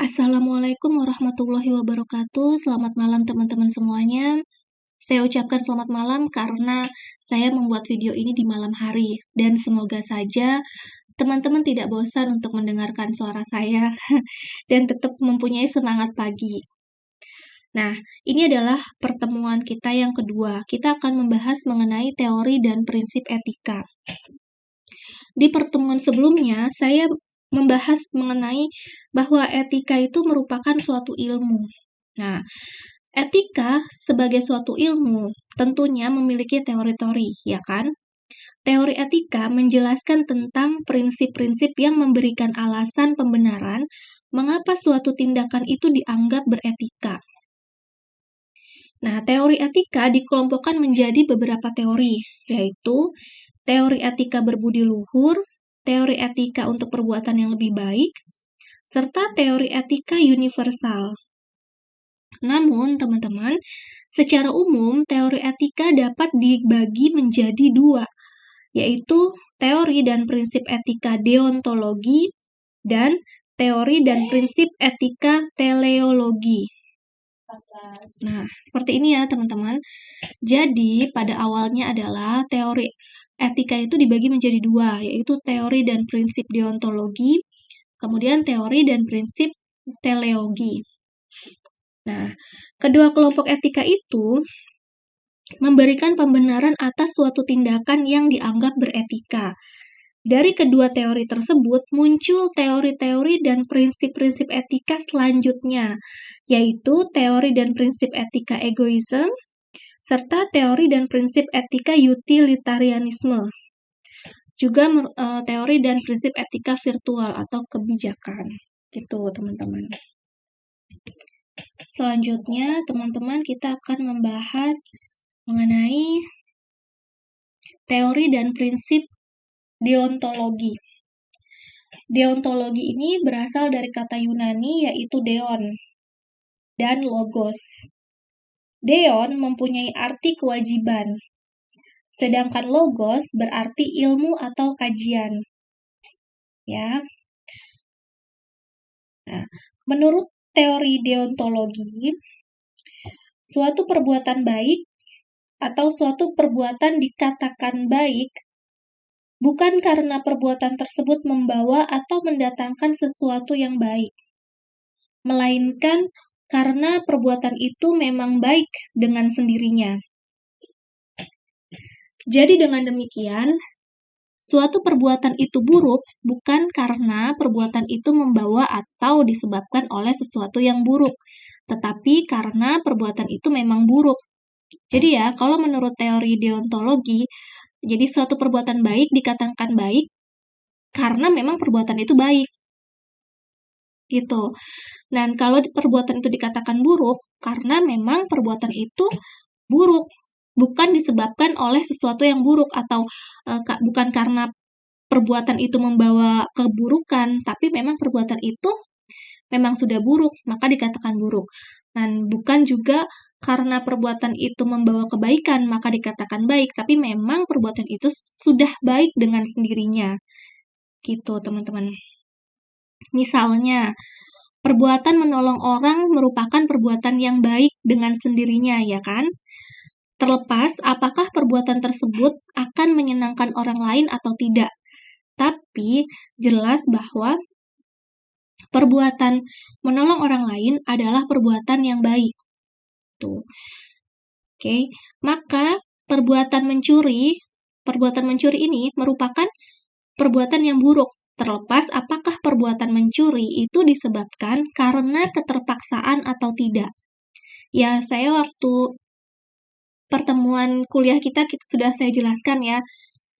Assalamualaikum warahmatullahi wabarakatuh. Selamat malam teman-teman semuanya. Saya ucapkan selamat malam karena saya membuat video ini di malam hari. Dan semoga saja teman-teman tidak bosan untuk mendengarkan suara saya dan tetap mempunyai semangat pagi. Nah, ini adalah pertemuan kita yang kedua. Kita akan membahas mengenai teori dan prinsip etika. Di pertemuan sebelumnya, saya membahas mengenai bahwa etika itu merupakan suatu ilmu. Nah, etika sebagai suatu ilmu tentunya memiliki teori-teori, ya kan? Teori etika menjelaskan tentang prinsip-prinsip yang memberikan alasan pembenaran mengapa suatu tindakan itu dianggap beretika. Nah, teori etika dikelompokkan menjadi beberapa teori, yaitu teori etika berbudi luhur, teori etika untuk perbuatan yang lebih baik, serta teori etika universal. Namun, teman-teman, secara umum teori etika dapat dibagi menjadi dua, yaitu teori dan prinsip etika deontologi dan teori dan prinsip etika teleologi. Nah, seperti ini ya, teman-teman. Jadi, pada awalnya adalah teori etika itu dibagi menjadi dua, yaitu teori dan prinsip deontologi, kemudian teori dan prinsip teleologi. Nah, kedua kelompok etika itu memberikan pembenaran atas suatu tindakan yang dianggap beretika. Dari kedua teori tersebut muncul teori-teori dan prinsip-prinsip etika selanjutnya, yaitu teori dan prinsip etika egoisme, serta teori dan prinsip etika utilitarianisme. Juga teori dan prinsip etika virtual atau kebijakan. Gitu, teman-teman. Selanjutnya, teman-teman, kita akan membahas mengenai teori dan prinsip deontologi. Deontologi ini berasal dari kata Yunani yaitu deon dan logos. Deon mempunyai arti kewajiban, sedangkan logos berarti ilmu atau kajian. Ya. Nah, menurut teori deontologi, suatu perbuatan baik atau suatu perbuatan dikatakan baik bukan karena perbuatan tersebut membawa atau mendatangkan sesuatu yang baik, melainkan karena perbuatan itu memang baik dengan sendirinya. Jadi dengan demikian, suatu perbuatan itu buruk bukan karena perbuatan itu membawa atau disebabkan oleh sesuatu yang buruk, tetapi karena perbuatan itu memang buruk. Jadi ya, kalau menurut teori deontologi, jadi suatu perbuatan baik dikatakan baik karena memang perbuatan itu baik. Gitu. Dan kalau perbuatan itu dikatakan buruk karena memang perbuatan itu buruk, bukan disebabkan oleh sesuatu yang buruk atau bukan karena perbuatan itu membawa keburukan, tapi memang perbuatan itu memang sudah buruk, maka dikatakan buruk. Dan bukan juga karena perbuatan itu membawa kebaikan, maka dikatakan baik, tapi memang perbuatan itu sudah baik dengan sendirinya. Gitu, teman-teman. Misalnya, perbuatan menolong orang merupakan perbuatan yang baik dengan sendirinya, ya kan? Terlepas apakah perbuatan tersebut akan menyenangkan orang lain atau tidak. Tapi, jelas bahwa perbuatan menolong orang lain adalah perbuatan yang baik. Tuh. Oke, maka perbuatan mencuri ini merupakan perbuatan yang buruk, terlepas apakah perbuatan mencuri itu disebabkan karena keterpaksaan atau tidak. Ya, saya waktu pertemuan kuliah kita sudah saya jelaskan ya.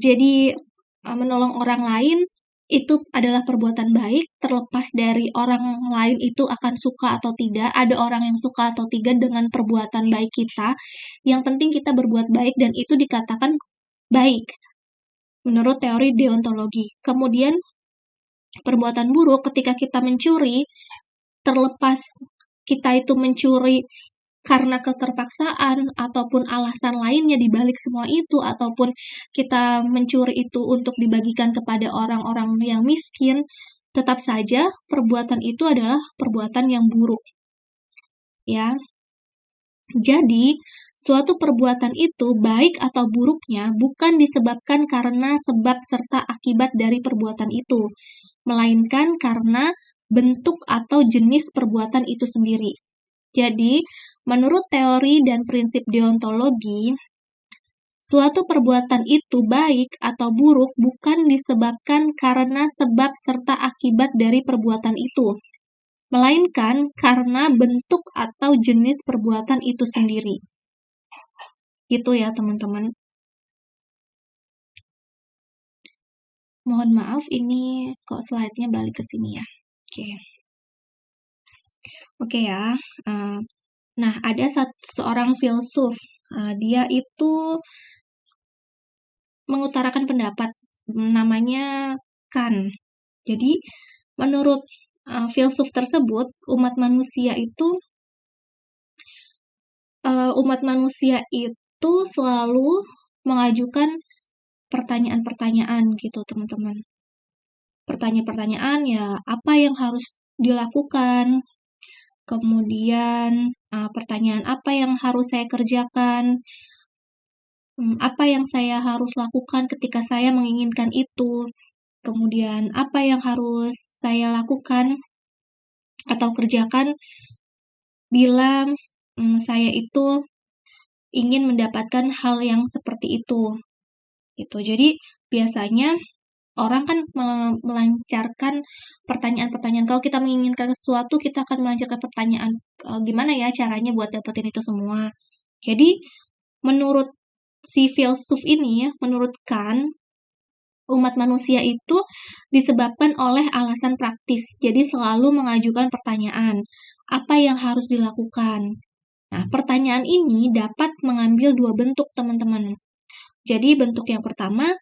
Jadi, menolong orang lain itu adalah perbuatan baik, terlepas dari orang lain itu akan suka atau tidak. Ada orang yang suka atau tidak dengan perbuatan baik kita. Yang penting kita berbuat baik dan itu dikatakan baik, menurut teori deontologi. Kemudian, perbuatan buruk ketika kita mencuri, terlepas kita itu mencuri karena keterpaksaan ataupun alasan lainnya di balik semua itu, ataupun kita mencuri itu untuk dibagikan kepada orang-orang yang miskin, tetap saja perbuatan itu adalah perbuatan yang buruk. Ya. Jadi, suatu perbuatan itu baik atau buruknya bukan disebabkan karena sebab serta akibat dari perbuatan itu, melainkan karena bentuk atau jenis perbuatan itu sendiri. Jadi, menurut teori dan prinsip deontologi, suatu perbuatan itu baik atau buruk bukan disebabkan karena sebab serta akibat dari perbuatan itu, melainkan karena bentuk atau jenis perbuatan itu sendiri. Gitu ya, teman-teman. Mohon maaf, ini kok slide-nya balik ke sini ya. Oke ya. Nah, ada seorang filsuf. Dia itu mengutarakan pendapat, namanya Kant. Jadi, menurut filsuf tersebut, umat manusia itu selalu mengajukan pertanyaan-pertanyaan gitu, teman-teman. Pertanyaan-pertanyaan ya, apa yang harus dilakukan? Kemudian, pertanyaan apa yang harus saya kerjakan? Apa yang saya harus lakukan ketika saya menginginkan itu? Kemudian, apa yang harus saya lakukan atau kerjakan bila saya itu ingin mendapatkan hal yang seperti itu. Gitu. Jadi, biasanya orang kan melancarkan pertanyaan-pertanyaan. Kalau kita menginginkan sesuatu, kita akan melancarkan pertanyaan, gimana ya caranya buat dapetin itu semua. Jadi, menurut si filsuf ini, menurut Kant, umat manusia itu disebabkan oleh alasan praktis. Jadi, selalu mengajukan pertanyaan, apa yang harus dilakukan? Nah, pertanyaan ini dapat mengambil dua bentuk, teman-teman. Jadi, bentuk yang pertama,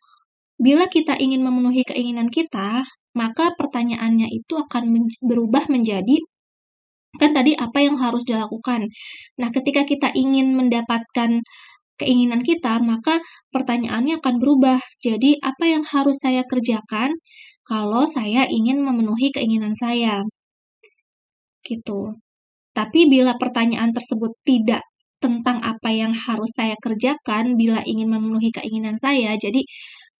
bila kita ingin memenuhi keinginan kita, maka pertanyaannya itu akan berubah menjadi, kan tadi apa yang harus dilakukan. Nah, ketika kita ingin mendapatkan keinginan kita, maka pertanyaannya akan berubah. Jadi, apa yang harus saya kerjakan kalau saya ingin memenuhi keinginan saya? Gitu. Tapi bila pertanyaan tersebut tidak tentang apa yang harus saya kerjakan bila ingin memenuhi keinginan saya, jadi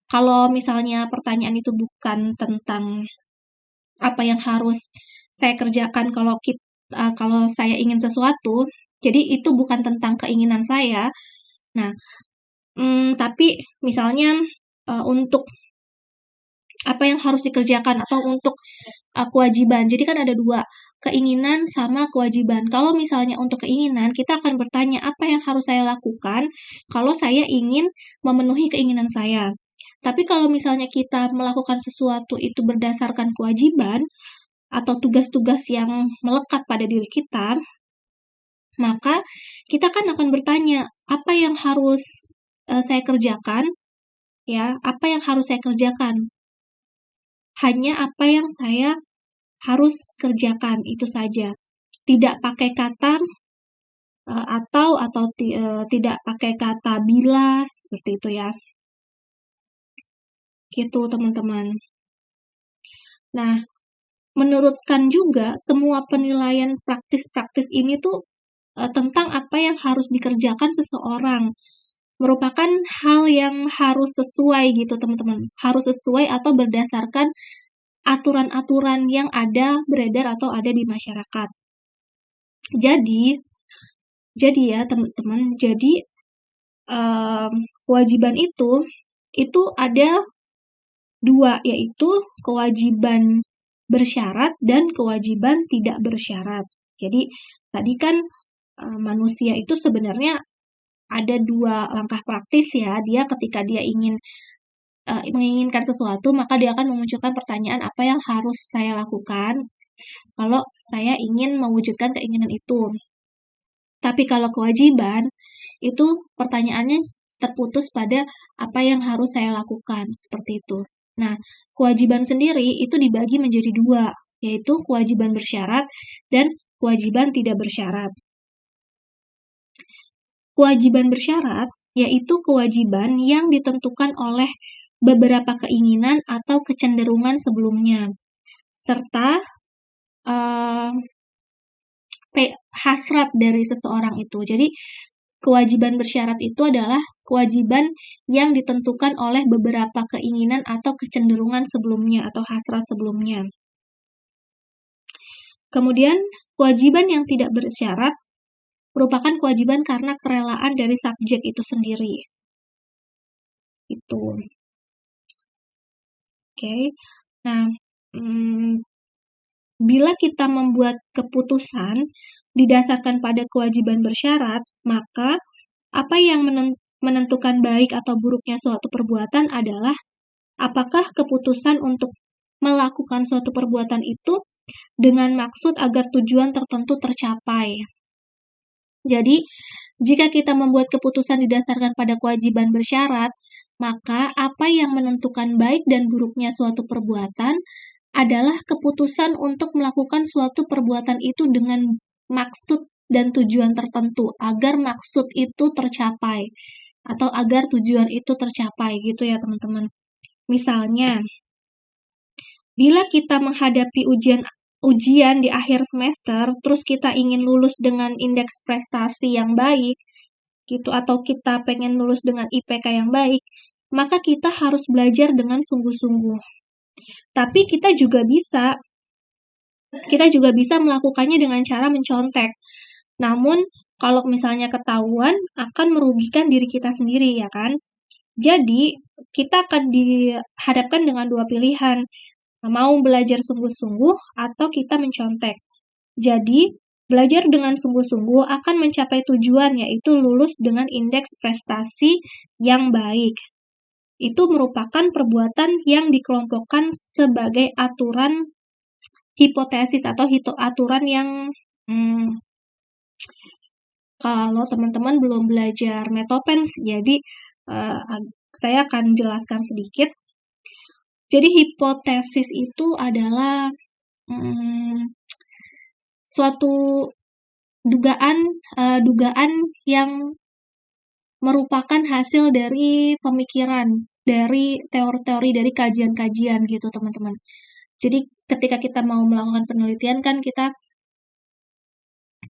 kalau misalnya pertanyaan itu bukan tentang apa yang harus saya kerjakan kalau saya ingin sesuatu, jadi itu bukan tentang keinginan saya. Nah, tapi misalnya untuk apa yang harus dikerjakan atau untuk kewajiban. Jadi kan ada dua, keinginan sama kewajiban. Kalau misalnya untuk keinginan, kita akan bertanya apa yang harus saya lakukan kalau saya ingin memenuhi keinginan saya. Tapi kalau misalnya kita melakukan sesuatu itu berdasarkan kewajiban atau tugas-tugas yang melekat pada diri kita, maka kita kan akan bertanya, apa yang harus saya kerjakan? Ya, apa yang harus saya kerjakan? Hanya apa yang saya harus kerjakan, itu saja. Tidak pakai kata atau tidak pakai kata bila, seperti itu ya. Gitu, teman-teman. Nah, menurut Kant juga, semua penilaian praktis-praktis ini tuh tentang apa yang harus dikerjakan seseorang. Merupakan hal yang harus sesuai gitu, teman-teman. Harus sesuai atau berdasarkan aturan-aturan yang beredar atau ada di masyarakat. Jadi ya teman-teman, kewajiban itu ada dua, yaitu kewajiban bersyarat dan kewajiban tidak bersyarat. Jadi tadi kan manusia itu sebenarnya ada dua langkah praktis ya. Dia ketika dia menginginkan sesuatu, maka dia akan memunculkan pertanyaan apa yang harus saya lakukan kalau saya ingin mewujudkan keinginan itu. Tapi kalau kewajiban, itu pertanyaannya terputus pada apa yang harus saya lakukan, seperti itu. Nah, kewajiban sendiri itu dibagi menjadi dua, yaitu kewajiban bersyarat dan kewajiban tidak bersyarat. Kewajiban bersyarat yaitu kewajiban yang ditentukan oleh beberapa keinginan atau kecenderungan sebelumnya. serta hasrat dari seseorang itu. Jadi, kewajiban bersyarat itu adalah kewajiban yang ditentukan oleh beberapa keinginan atau kecenderungan sebelumnya atau hasrat sebelumnya. Kemudian, kewajiban yang tidak bersyarat merupakan kewajiban karena kerelaan dari subjek itu sendiri. Itu. Oke. Nah, bila kita membuat keputusan didasarkan pada kewajiban bersyarat, maka apa yang menentukan baik atau buruknya suatu perbuatan adalah apakah keputusan untuk melakukan suatu perbuatan itu dengan maksud agar tujuan tertentu tercapai. Jadi, jika kita membuat keputusan didasarkan pada kewajiban bersyarat, maka apa yang menentukan baik dan buruknya suatu perbuatan adalah keputusan untuk melakukan suatu perbuatan itu dengan maksud dan tujuan tertentu, agar maksud itu tercapai, atau agar tujuan itu tercapai, gitu ya teman-teman. Misalnya, bila kita menghadapi ujian di akhir semester, terus kita ingin lulus dengan indeks prestasi yang baik, gitu, atau kita pengen lulus dengan IPK yang baik, maka kita harus belajar dengan sungguh-sungguh. Tapi kita juga bisa melakukannya dengan cara mencontek. Namun, kalau misalnya ketahuan, akan merugikan diri kita sendiri, ya kan? Jadi, kita akan dihadapkan dengan dua pilihan, mau belajar sungguh-sungguh atau kita mencontek. Jadi, belajar dengan sungguh-sungguh akan mencapai tujuan, yaitu lulus dengan indeks prestasi yang baik. Itu merupakan perbuatan yang dikelompokkan sebagai aturan hipotesis atau aturan yang kalau teman-teman belum belajar Metopens, jadi saya akan jelaskan sedikit. Jadi hipotesis itu adalah suatu dugaan yang merupakan hasil dari pemikiran, dari teori-teori, dari kajian-kajian gitu teman-teman. Jadi ketika kita mau melakukan penelitian kan kita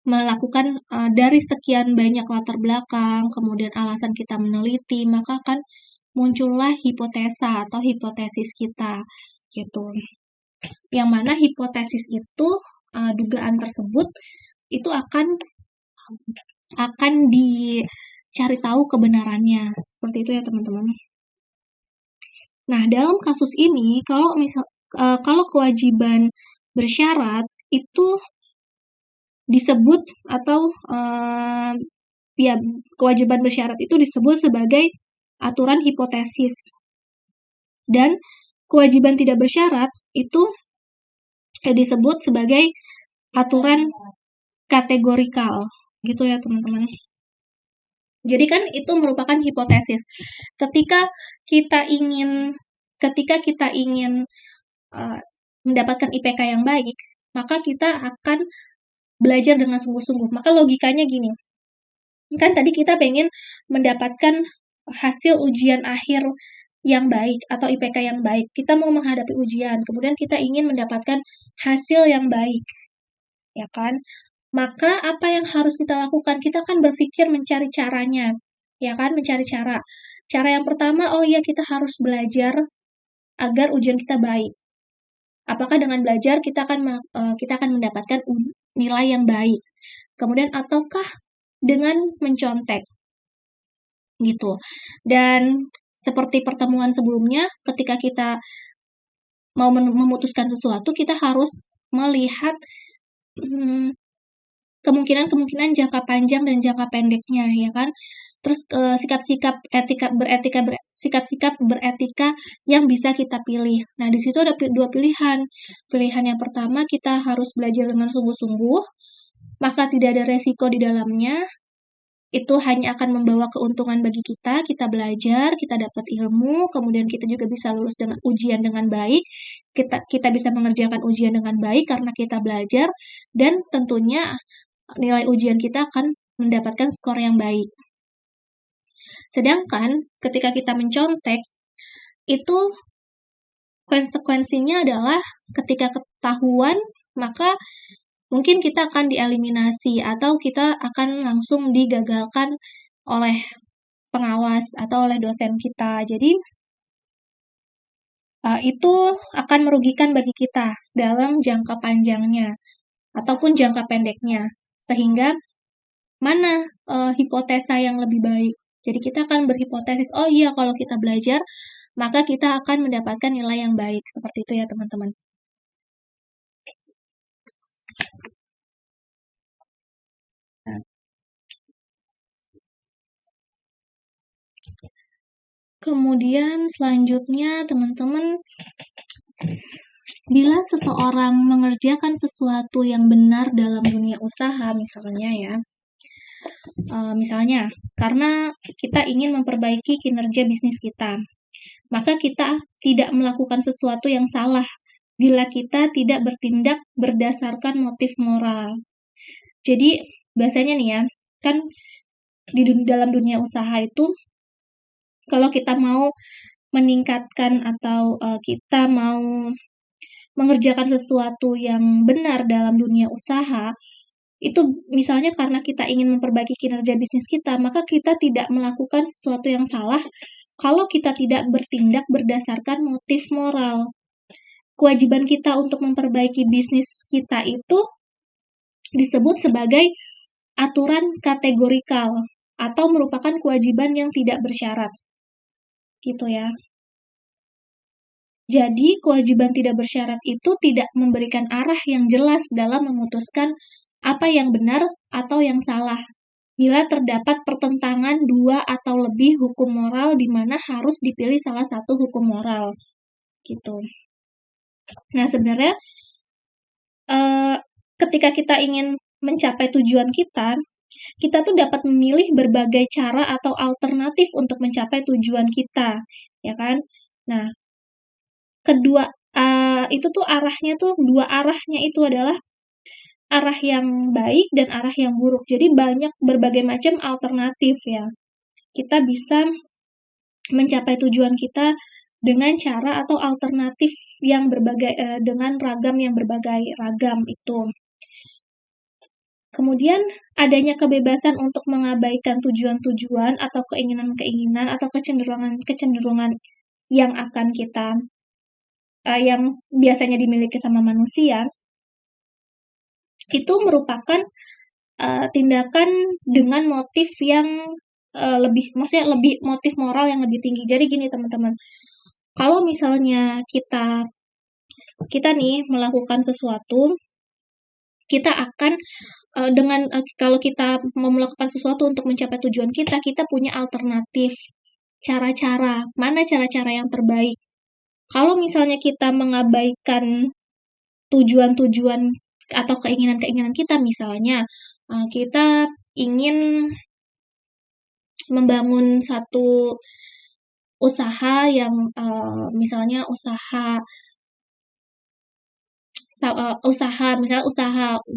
melakukan dari sekian banyak latar belakang, kemudian alasan kita meneliti, maka akan muncullah hipotesa atau hipotesis kita gitu. Yang mana hipotesis itu dugaan tersebut itu akan dicari tahu kebenarannya. Seperti itu ya teman-teman. Nah, dalam kasus ini kalau kewajiban bersyarat itu disebut atau kewajiban bersyarat itu disebut sebagai aturan hipotesis. Dan kewajiban tidak bersyarat itu disebut sebagai aturan kategorikal. Gitu ya teman-teman. Jadi kan itu merupakan hipotesis. Ketika kita ingin mendapatkan IPK yang baik, maka kita akan belajar dengan sungguh-sungguh. Maka logikanya gini. Kan tadi kita pengen mendapatkan hasil ujian akhir yang baik atau IPK yang baik. Kita mau menghadapi ujian, kemudian kita ingin mendapatkan hasil yang baik. Ya kan? Maka apa yang harus kita lakukan? Kita kan berpikir mencari caranya. Ya kan? Mencari cara. Cara yang pertama, kita harus belajar agar ujian kita baik. Apakah dengan belajar kita akan mendapatkan nilai yang baik? Kemudian ataukah dengan mencontek? Gitu. Dan seperti pertemuan sebelumnya, ketika kita mau memutuskan sesuatu, kita harus melihat kemungkinan jangka panjang dan jangka pendeknya, ya kan? Terus sikap-sikap beretika yang bisa kita pilih. Nah, di situ ada dua pilihan. Pilihan yang pertama, kita harus belajar dengan sungguh-sungguh, maka tidak ada resiko di dalamnya. Itu hanya akan membawa keuntungan bagi kita belajar, kita dapat ilmu, kemudian kita juga bisa lulus dengan ujian dengan baik, kita bisa mengerjakan ujian dengan baik karena kita belajar, dan tentunya nilai ujian kita akan mendapatkan skor yang baik. Sedangkan ketika kita mencontek, itu konsekuensinya adalah ketika ketahuan, maka mungkin kita akan dieliminasi atau kita akan langsung digagalkan oleh pengawas atau oleh dosen kita. Jadi, itu akan merugikan bagi kita dalam jangka panjangnya ataupun jangka pendeknya. Sehingga mana hipotesa yang lebih baik. Jadi kita akan berhipotesis, oh iya kalau kita belajar, maka kita akan mendapatkan nilai yang baik. Seperti itu ya teman-teman. Kemudian selanjutnya teman-teman, bila seseorang mengerjakan sesuatu yang benar dalam dunia usaha misalnya ya, misalnya karena kita ingin memperbaiki kinerja bisnis kita, maka kita tidak melakukan sesuatu yang salah bila kita tidak bertindak berdasarkan motif moral. Jadi biasanya nih ya, kan dalam dunia usaha itu kalau kita mau meningkatkan atau kita mau mengerjakan sesuatu yang benar dalam dunia usaha, itu misalnya karena kita ingin memperbaiki kinerja bisnis kita, maka kita tidak melakukan sesuatu yang salah kalau kita tidak bertindak berdasarkan motif moral. Kewajiban kita untuk memperbaiki bisnis kita itu disebut sebagai aturan kategorikal atau merupakan kewajiban yang tidak bersyarat. Gitu ya. Jadi, kewajiban tidak bersyarat itu tidak memberikan arah yang jelas dalam memutuskan apa yang benar atau yang salah. Bila terdapat pertentangan dua atau lebih hukum moral di mana harus dipilih salah satu hukum moral. Gitu. Nah, sebenarnya ketika kita ingin mencapai tujuan kita tuh dapat memilih berbagai cara atau alternatif untuk mencapai tujuan kita, ya kan? Nah, kedua itu tuh arahnya tuh dua arahnya itu adalah arah yang baik dan arah yang buruk. Jadi banyak berbagai macam alternatif ya. Kita bisa mencapai tujuan kita dengan cara atau alternatif yang berbagai dengan ragam yang berbagai ragam itu. Kemudian adanya kebebasan untuk mengabaikan tujuan-tujuan atau keinginan-keinginan atau kecenderungan-kecenderungan yang akan kita yang biasanya dimiliki sama manusia, itu merupakan tindakan dengan motif yang maksudnya lebih motif moral yang lebih tinggi. Jadi gini teman-teman, kalau misalnya kita nih melakukan sesuatu, kita akan kalau kita mau melakukan sesuatu untuk mencapai tujuan kita punya alternatif cara-cara, mana cara-cara yang terbaik. Kalau misalnya kita mengabaikan tujuan-tujuan atau keinginan-keinginan kita, misalnya kita ingin membangun satu usaha yang misalnya usaha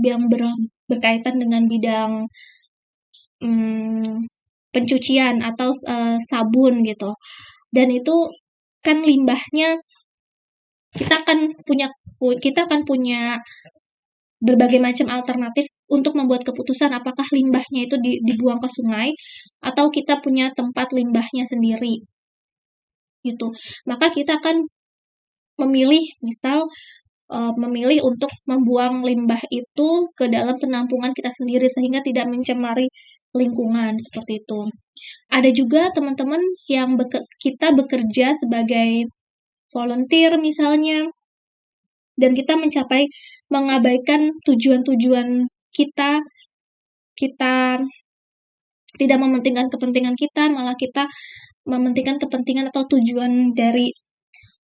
yang berkaitan dengan bidang pencucian atau sabun gitu. Dan itu kan limbahnya kita akan punya berbagai macam alternatif untuk membuat keputusan apakah limbahnya itu dibuang ke sungai atau kita punya tempat limbahnya sendiri. Gitu. Maka kita akan memilih untuk membuang limbah itu ke dalam penampungan kita sendiri sehingga tidak mencemari lingkungan seperti itu. Ada juga teman-teman yang kita bekerja sebagai volunteer misalnya dan kita mengabaikan tujuan-tujuan kita tidak mementingkan kepentingan kita, malah kita mementingkan kepentingan atau tujuan dari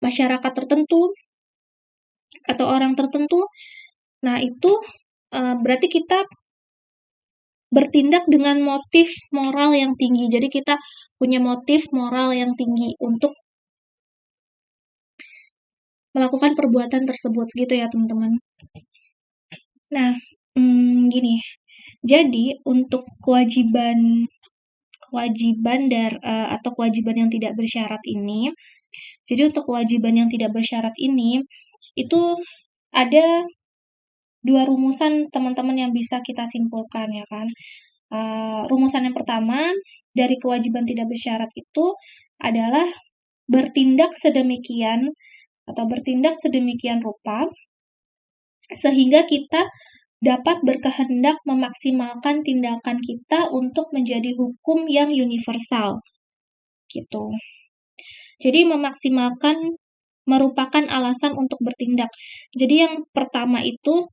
masyarakat tertentu atau orang tertentu. Nah, itu berarti kita bertindak dengan motif moral yang tinggi. Jadi kita punya motif moral yang tinggi untuk melakukan perbuatan tersebut gitu ya teman-teman. Nah, gini. Jadi untuk kewajiban atau kewajiban yang tidak bersyarat ini Jadi untuk kewajiban yang tidak bersyarat ini, itu ada 2 rumusan teman-teman yang bisa kita simpulkan ya kan. Rumusan yang pertama dari kewajiban tidak bersyarat itu adalah bertindak sedemikian atau bertindak sedemikian rupa sehingga kita dapat berkehendak memaksimalkan tindakan kita untuk menjadi hukum yang universal gitu. Jadi memaksimalkan merupakan alasan untuk bertindak. Jadi yang pertama itu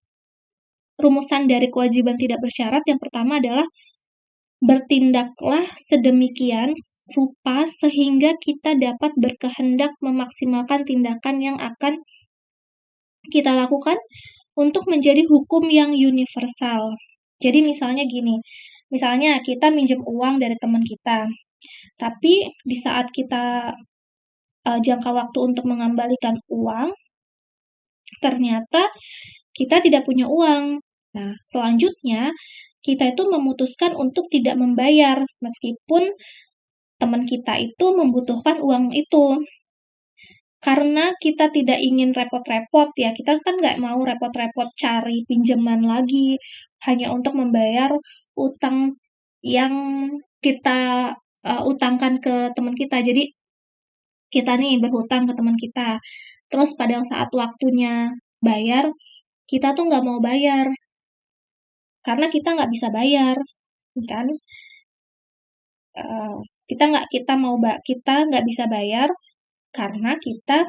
rumusan dari kewajiban tidak bersyarat yang pertama adalah bertindaklah sedemikian rupa sehingga kita dapat berkehendak memaksimalkan tindakan yang akan kita lakukan untuk menjadi hukum yang universal. Jadi misalnya gini, misalnya kita minjem uang dari teman kita, tapi di saat kita jangka waktu untuk mengembalikan uang, ternyata kita tidak punya uang. Nah, selanjutnya kita itu memutuskan untuk tidak membayar meskipun teman kita itu membutuhkan uang itu. Karena kita tidak ingin repot-repot ya, kita kan nggak mau repot-repot cari pinjaman lagi hanya untuk membayar utang yang kita utangkan ke teman kita. Jadi kita nih berhutang ke teman kita, terus pada saat waktunya bayar, kita tuh nggak mau bayar karena kita nggak bisa bayar, kan? Kita nggak bisa bayar karena kita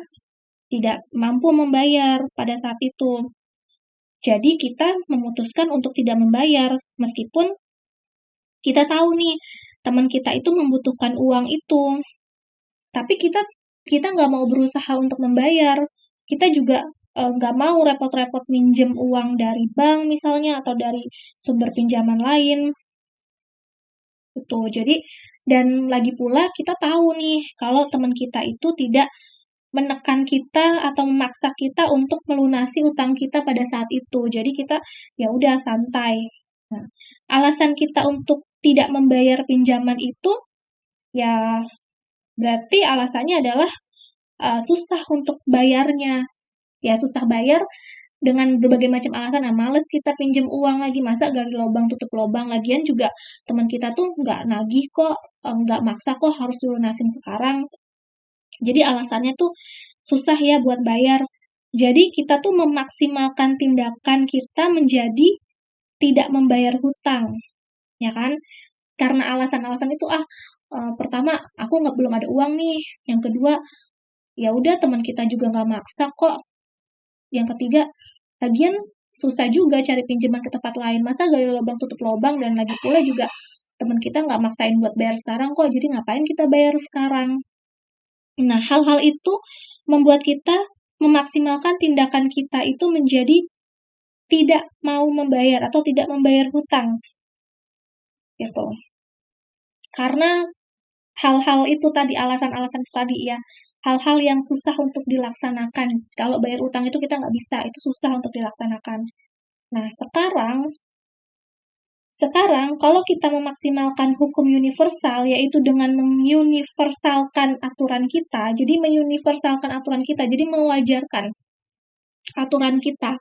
tidak mampu membayar pada saat itu. Jadi kita memutuskan untuk tidak membayar meskipun kita tahu nih teman kita itu membutuhkan uang itu. Tapi kita nggak mau berusaha untuk membayar. Kita juga nggak mau repot-repot minjem uang dari bank misalnya atau dari sumber pinjaman lain. Gitu. Jadi dan lagi pula kita tahu nih kalau teman kita itu tidak menekan kita atau memaksa kita untuk melunasi utang kita pada saat itu. Jadi kita ya udah santai. Nah, alasan kita untuk tidak membayar pinjaman itu ya berarti alasannya adalah susah untuk bayarnya. Ya susah bayar dengan berbagai macam alasan. Nah, males kita pinjam uang lagi, masa gali lubang tutup lubang. Lagian juga teman kita tuh nggak nagih kok, nggak maksa kok harus dilunasin sekarang. Jadi alasannya tuh susah ya buat bayar. Jadi kita tuh memaksimalkan tindakan kita menjadi tidak membayar hutang, ya kan? Karena alasan-alasan itu pertama aku belum ada uang nih. Yang kedua ya udah teman kita juga nggak maksa kok. Yang ketiga lagian susah juga cari pinjaman ke tempat lain. Masa gali lubang tutup lubang dan lagi pula juga teman kita nggak maksain buat bayar sekarang kok. Jadi ngapain kita bayar sekarang? Nah, hal-hal itu membuat kita memaksimalkan tindakan kita itu menjadi tidak mau membayar atau tidak membayar hutang. Gitu. Karena hal-hal itu tadi, alasan-alasan itu tadi ya, hal-hal yang susah untuk dilaksanakan. Kalau bayar utang itu kita nggak bisa, itu susah untuk dilaksanakan. Nah, sekarang kalau kita memaksimalkan hukum universal, yaitu dengan menguniversalkan aturan kita, jadi menguniversalkan aturan kita, jadi mewajarkan aturan kita,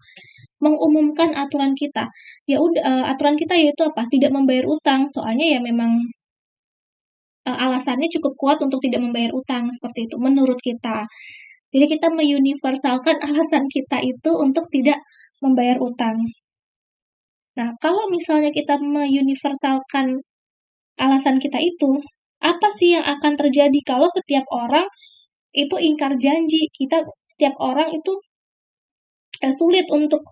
mengumumkan aturan kita. Ya udah, aturan kita yaitu apa? Tidak membayar utang. Soalnya ya memang alasannya cukup kuat untuk tidak membayar utang seperti itu menurut kita. Jadi kita menguniversalkan alasan kita itu untuk tidak membayar utang. Nah, kalau misalnya kita menguniversalkan alasan kita itu, apa sih yang akan terjadi kalau setiap orang itu ingkar janji? Setiap orang itu sulit untuk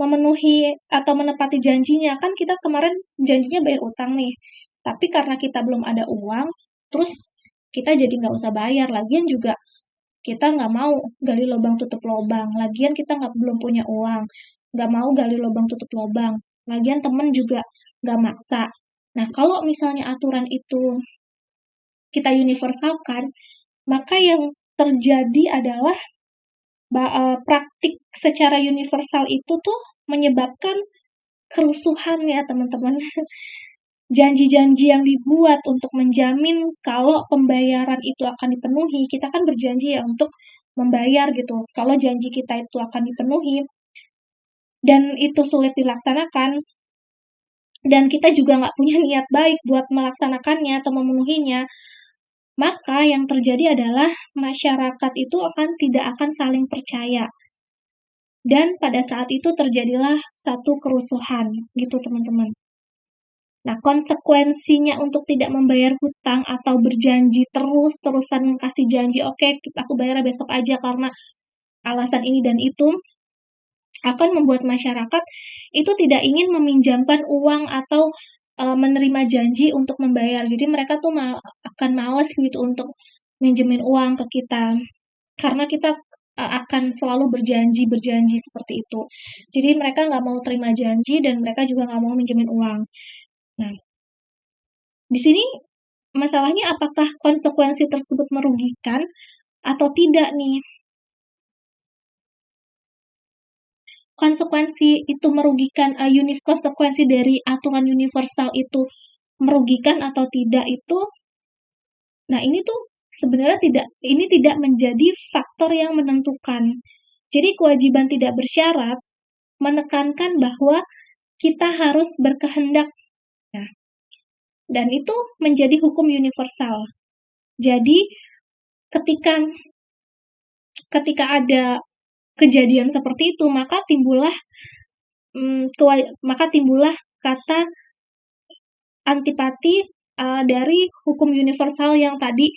memenuhi atau menepati janjinya. Kan kita kemarin janjinya bayar utang nih, tapi karena kita belum ada uang, terus kita jadi nggak usah bayar. Lagian juga kita nggak mau gali lubang tutup lubang. Lagian kita belum punya uang, nggak mau gali lubang tutup lubang. Lagian temen juga nggak maksa. Nah, kalau misalnya aturan itu kita universalkan, maka yang terjadi adalah praktik secara universal itu tuh menyebabkan kerusuhan ya teman-teman. janji-janji yang dibuat untuk menjamin kalau pembayaran itu akan dipenuhi, kita kan berjanji ya untuk membayar gitu. Kalau janji kita itu akan dipenuhi dan itu sulit dilaksanakan, dan kita juga nggak punya niat baik buat melaksanakannya atau memenuhinya, maka yang terjadi adalah masyarakat itu tidak akan saling percaya. Dan pada saat itu terjadilah satu kerusuhan, gitu teman-teman. Nah, konsekuensinya untuk tidak membayar hutang atau berjanji terus-terusan kasih janji, oke, aku bayar besok aja karena alasan ini dan itu, akan membuat masyarakat itu tidak ingin meminjamkan uang atau menerima janji untuk membayar. Jadi mereka tuh akan males gitu untuk minjemin uang ke kita. Karena kita akan selalu berjanji seperti itu. Jadi mereka nggak mau terima janji dan mereka juga nggak mau minjemin uang. Nah, di sini masalahnya apakah konsekuensi tersebut merugikan atau tidak nih? Konsekuensi itu merugikan, konsekuensi dari aturan universal itu merugikan atau tidak itu, nah ini tuh sebenarnya tidak menjadi faktor yang menentukan. Jadi kewajiban tidak bersyarat menekankan bahwa kita harus berkehendak. Nah, dan itu menjadi hukum universal. Jadi ketika ketika ada kejadian seperti itu, maka timbullah kata antipati dari hukum universal yang tadi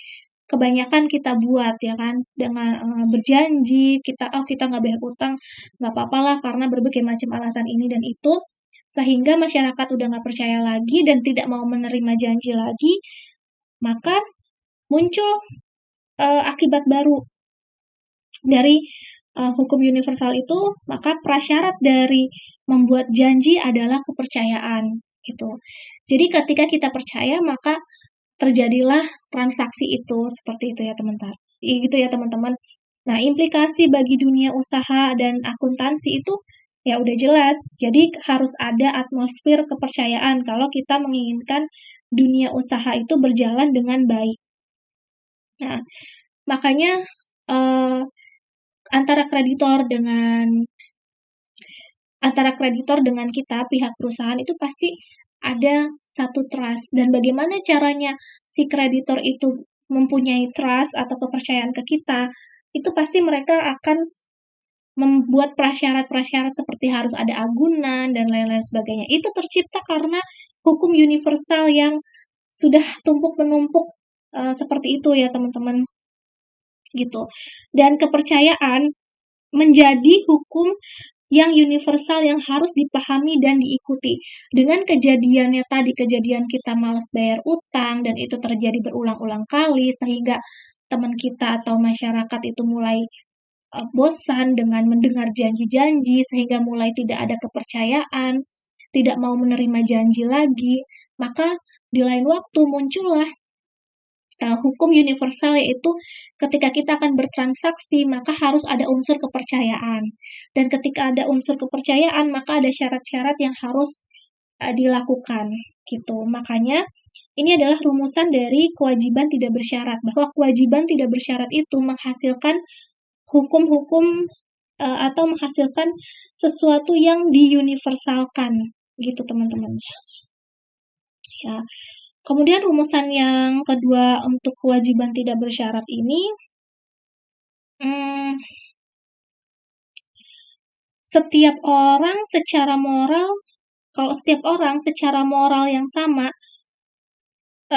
kebanyakan kita buat ya kan, dengan berjanji kita nggak bayar utang nggak apa-apa lah karena berbagai macam alasan ini dan itu, sehingga masyarakat udah nggak percaya lagi dan tidak mau menerima janji lagi, maka muncul akibat baru dari hukum universal itu. Maka prasyarat dari membuat janji adalah kepercayaan gitu. Jadi ketika kita percaya maka terjadilah transaksi itu, seperti itu ya teman-teman. Gitu ya teman-teman. Nah, implikasi bagi dunia usaha dan akuntansi itu ya udah jelas. Jadi harus ada atmosfer kepercayaan kalau kita menginginkan dunia usaha itu berjalan dengan baik. Nah, makanya eh, antara kreditor dengan kita, pihak perusahaan itu pasti ada satu trust. Dan bagaimana caranya si kreditor itu mempunyai trust atau kepercayaan ke kita, itu pasti mereka akan membuat prasyarat-prasyarat seperti harus ada agunan dan lain-lain sebagainya. Itu tercipta karena hukum universal yang sudah tumpuk-menumpuk seperti itu ya teman-teman. Gitu. Dan kepercayaan menjadi hukum yang universal yang harus dipahami dan diikuti. Dengan kejadiannya tadi, kejadian kita malas bayar utang dan itu terjadi berulang-ulang kali sehingga teman kita atau masyarakat itu mulai bosan dengan mendengar janji-janji sehingga mulai tidak ada kepercayaan, tidak mau menerima janji lagi, maka di lain waktu muncullah hukum universal, yaitu ketika kita akan bertransaksi maka harus ada unsur kepercayaan, dan ketika ada unsur kepercayaan maka ada syarat-syarat yang harus dilakukan gitu. Makanya ini adalah rumusan dari kewajiban tidak bersyarat, bahwa kewajiban tidak bersyarat itu menghasilkan hukum-hukum atau menghasilkan sesuatu yang diuniversalkan gitu teman-teman ya. Kemudian rumusan yang kedua untuk kewajiban tidak bersyarat ini, setiap orang secara moral, kalau setiap orang secara moral yang sama,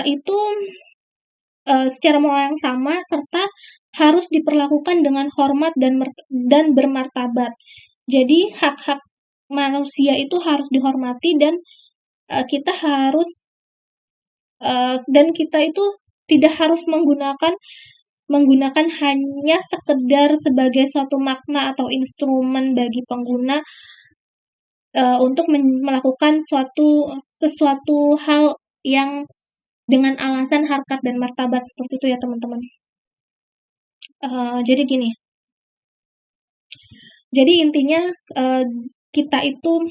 itu secara moral yang sama serta harus diperlakukan dengan hormat dan bermartabat. Jadi hak-hak manusia itu harus dihormati dan kita harus dan kita itu tidak harus menggunakan hanya sekedar sebagai suatu makna atau instrumen bagi pengguna untuk melakukan sesuatu hal yang dengan alasan harkat dan martabat seperti itu ya teman-teman. Jadi gini, jadi intinya kita itu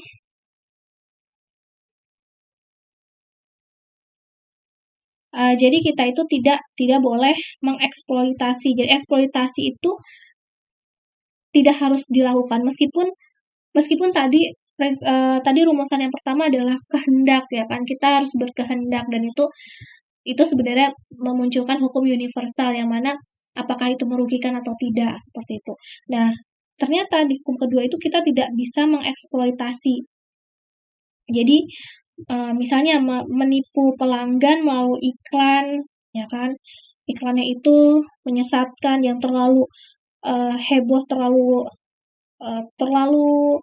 Jadi kita itu tidak boleh mengeksploitasi. Jadi eksploitasi itu tidak harus dilakukan meskipun tadi rumusan yang pertama adalah kehendak ya kan. Kita harus berkehendak dan itu sebenarnya memunculkan hukum universal yang mana apakah itu merugikan atau tidak seperti itu. Nah, ternyata di hukum kedua itu kita tidak bisa mengeksploitasi. Jadi misalnya menipu pelanggan melalui iklan, ya kan? Iklannya itu menyesatkan yang terlalu heboh, terlalu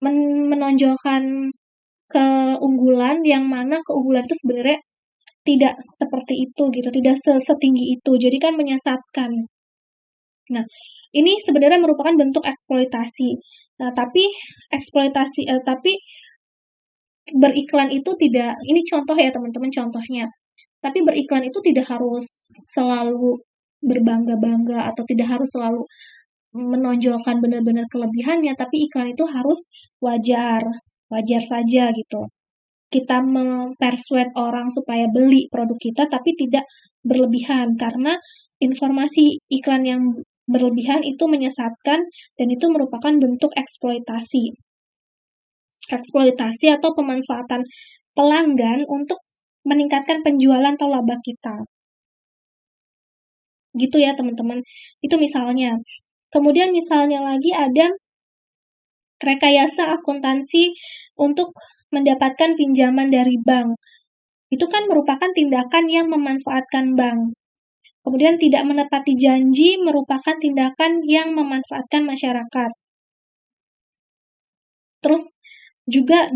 menonjolkan keunggulan yang mana keunggulan itu sebenarnya tidak seperti itu gitu, tidak setinggi itu. Jadi kan menyesatkan. Nah, ini sebenarnya merupakan bentuk eksploitasi. Nah, tapi beriklan itu tidak, ini contoh ya teman-teman, contohnya. Tapi beriklan itu tidak harus selalu berbangga-bangga atau tidak harus selalu menonjolkan benar-benar kelebihannya, tapi iklan itu harus wajar, wajar saja gitu. Kita mempersuade orang supaya beli produk kita, tapi tidak berlebihan, karena informasi iklan yang berlebihan itu menyesatkan dan itu merupakan bentuk eksploitasi. Eksploitasi atau pemanfaatan pelanggan untuk meningkatkan penjualan atau laba kita. Gitu ya teman-teman. Itu misalnya. Kemudian misalnya lagi ada rekayasa akuntansi untuk mendapatkan pinjaman dari bank. Itu kan merupakan tindakan yang memanfaatkan bank. Kemudian tidak menepati janji merupakan tindakan yang memanfaatkan masyarakat. Terus juga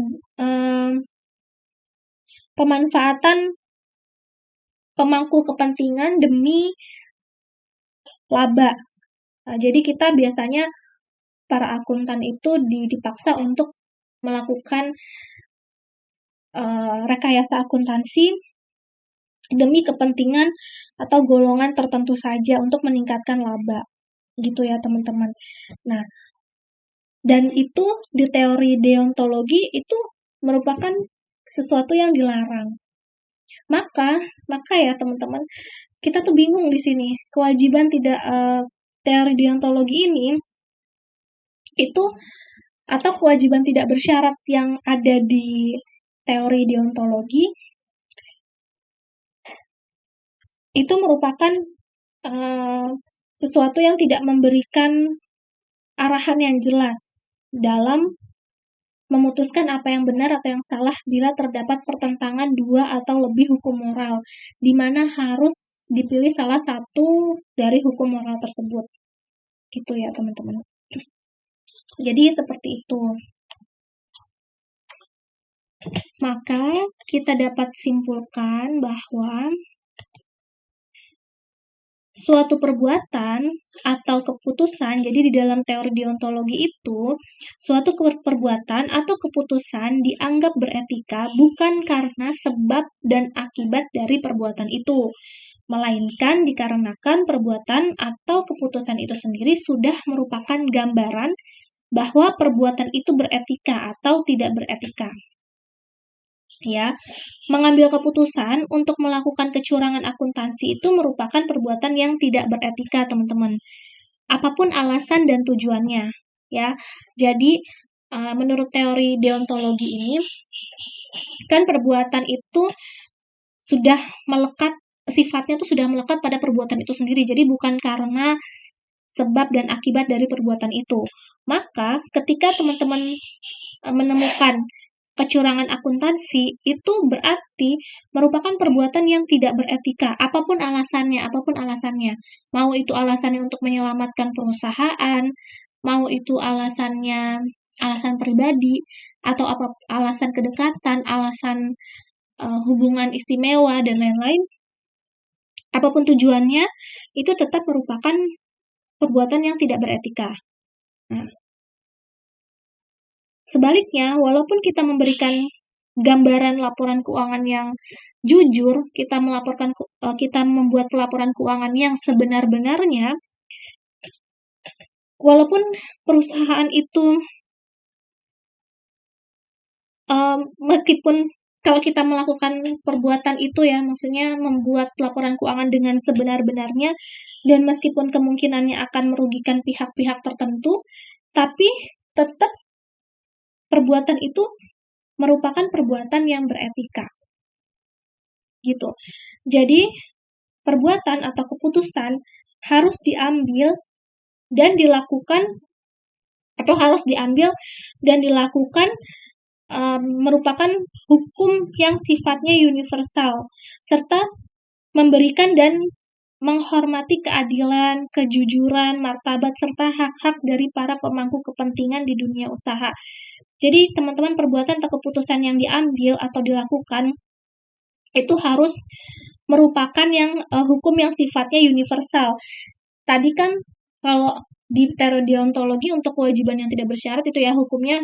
pemanfaatan pemangku kepentingan demi laba. Nah, jadi kita biasanya para akuntan itu dipaksa untuk melakukan rekayasa akuntansi demi kepentingan atau golongan tertentu saja untuk meningkatkan laba. Gitu ya teman-teman. Nah, dan itu di teori deontologi itu merupakan sesuatu yang dilarang. Maka ya teman-teman, kita tuh bingung di sini. Kewajiban tidak teori deontologi ini itu atau kewajiban tidak bersyarat yang ada di teori deontologi itu merupakan sesuatu yang tidak memberikan arahan yang jelas dalam memutuskan apa yang benar atau yang salah bila terdapat pertentangan dua atau lebih hukum moral, di mana harus dipilih salah satu dari hukum moral tersebut. Gitu ya teman-teman. Jadi seperti itu. Maka kita dapat simpulkan bahwa suatu perbuatan atau keputusan, jadi di dalam teori deontologi itu, suatu perbuatan atau keputusan dianggap beretika bukan karena sebab dan akibat dari perbuatan itu, melainkan dikarenakan perbuatan atau keputusan itu sendiri sudah merupakan gambaran bahwa perbuatan itu beretika atau tidak beretika. Ya, mengambil keputusan untuk melakukan kecurangan akuntansi itu merupakan perbuatan yang tidak beretika, teman-teman. Apapun alasan dan tujuannya, ya. Jadi, menurut teori deontologi ini, kan perbuatan itu sudah melekat, sifatnya itu sudah melekat pada perbuatan itu sendiri. Jadi bukan karena sebab dan akibat dari perbuatan itu. Maka, ketika teman-teman menemukan kecurangan akuntansi, itu berarti merupakan perbuatan yang tidak beretika, apapun alasannya. Mau itu alasannya untuk menyelamatkan perusahaan, mau itu alasannya alasan pribadi, atau alasan kedekatan, alasan hubungan istimewa, dan lain-lain. Apapun tujuannya, itu tetap merupakan perbuatan yang tidak beretika. Nah, sebaliknya, walaupun kita memberikan gambaran laporan keuangan yang jujur, kita membuat pelaporan keuangan yang sebenar-benarnya, walaupun perusahaan itu meskipun kalau kita melakukan perbuatan itu ya, maksudnya membuat laporan keuangan dengan sebenar-benarnya, dan meskipun kemungkinannya akan merugikan pihak-pihak tertentu, tapi tetap perbuatan itu merupakan perbuatan yang beretika. Gitu. Jadi, perbuatan atau keputusan harus diambil dan dilakukan atau harus diambil dan dilakukan merupakan hukum yang sifatnya universal serta memberikan dan menghormati keadilan, kejujuran, martabat serta hak-hak dari para pemangku kepentingan di dunia usaha. Jadi, teman-teman, perbuatan atau keputusan yang diambil atau dilakukan itu harus merupakan hukum yang sifatnya universal. Tadi kan kalau di teori deontologi untuk kewajiban yang tidak bersyarat itu ya hukumnya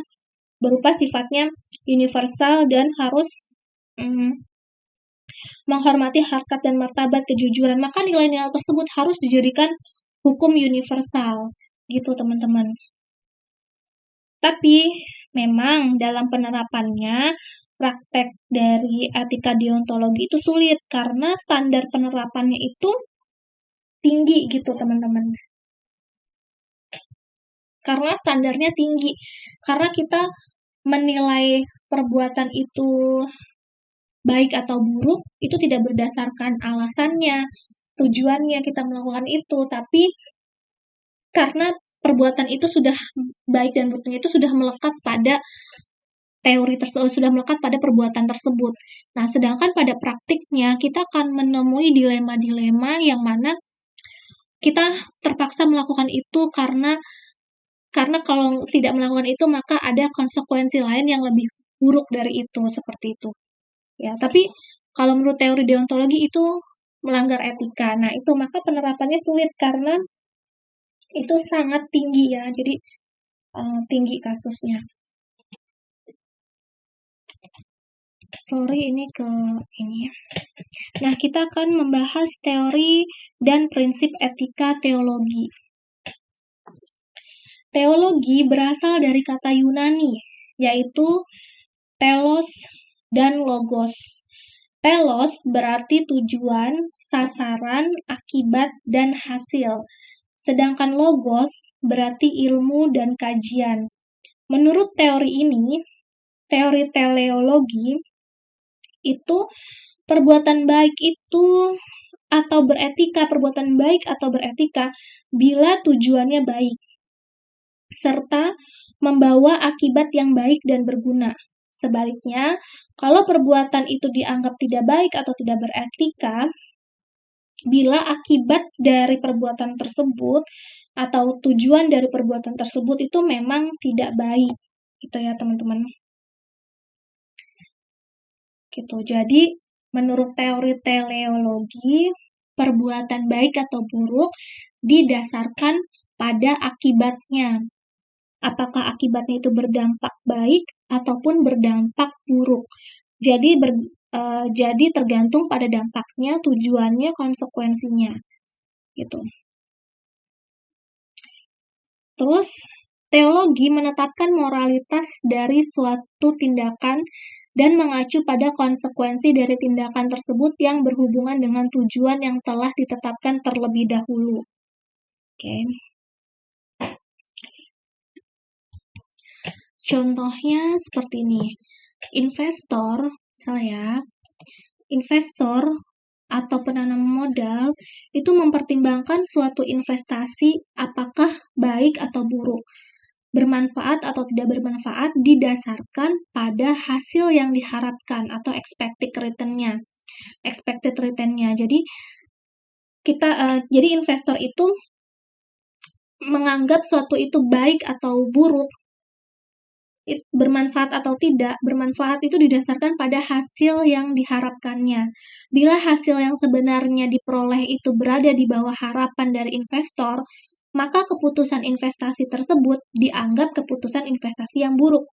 berupa sifatnya universal dan harus menghormati harkat dan martabat kejujuran. Maka nilai-nilai tersebut harus dijadikan hukum universal. Gitu teman-teman. Tapi memang dalam penerapannya praktek dari etika deontologi itu sulit karena standar penerapannya itu tinggi gitu teman-teman. Karena standarnya tinggi. Karena kita menilai perbuatan itu baik atau buruk itu tidak berdasarkan alasannya, tujuannya kita melakukan itu, tapi karena perbuatan itu sudah baik dan buruknya itu sudah melekat pada teori tersebut, sudah melekat pada perbuatan tersebut. Nah, sedangkan pada praktiknya kita akan menemui dilema-dilema yang mana kita terpaksa melakukan itu karena kalau tidak melakukan itu maka ada konsekuensi lain yang lebih buruk dari itu, seperti itu. Ya, tapi kalau menurut teori deontologi itu melanggar etika. Nah, itu maka penerapannya sulit karena itu sangat tinggi ya. Jadi tinggi kasusnya. Sorry ini ke ini. Nah, kita akan membahas teori dan prinsip etika teologi. Teologi berasal dari kata Yunani, yaitu telos dan logos. Telos berarti tujuan, sasaran, akibat, dan hasil. Sedangkan logos berarti ilmu dan kajian. Menurut teori ini, teori teleologi, itu perbuatan baik itu atau beretika, perbuatan baik atau beretika bila tujuannya baik, serta membawa akibat yang baik dan berguna. Sebaliknya, kalau perbuatan itu dianggap tidak baik atau tidak beretika, bila akibat dari perbuatan tersebut atau tujuan dari perbuatan tersebut itu memang tidak baik. Gitu ya, teman-teman. Gitu. Jadi, menurut teori teleologi, perbuatan baik atau buruk didasarkan pada akibatnya. Apakah akibatnya itu berdampak baik ataupun berdampak buruk. Jadi tergantung pada dampaknya, tujuannya, konsekuensinya. Gitu. Terus, teologi menetapkan moralitas dari suatu tindakan dan mengacu pada konsekuensi dari tindakan tersebut yang berhubungan dengan tujuan yang telah ditetapkan terlebih dahulu. Oke. Contohnya seperti ini. Investor atau penanam modal itu mempertimbangkan suatu investasi apakah baik atau buruk, bermanfaat atau tidak bermanfaat didasarkan pada hasil yang diharapkan atau expected return-nya. Jadi jadi investor itu menganggap suatu itu baik atau buruk, bermanfaat atau tidak, bermanfaat itu didasarkan pada hasil yang diharapkannya. Bila hasil yang sebenarnya diperoleh itu berada di bawah harapan dari investor, maka keputusan investasi tersebut dianggap keputusan investasi yang buruk.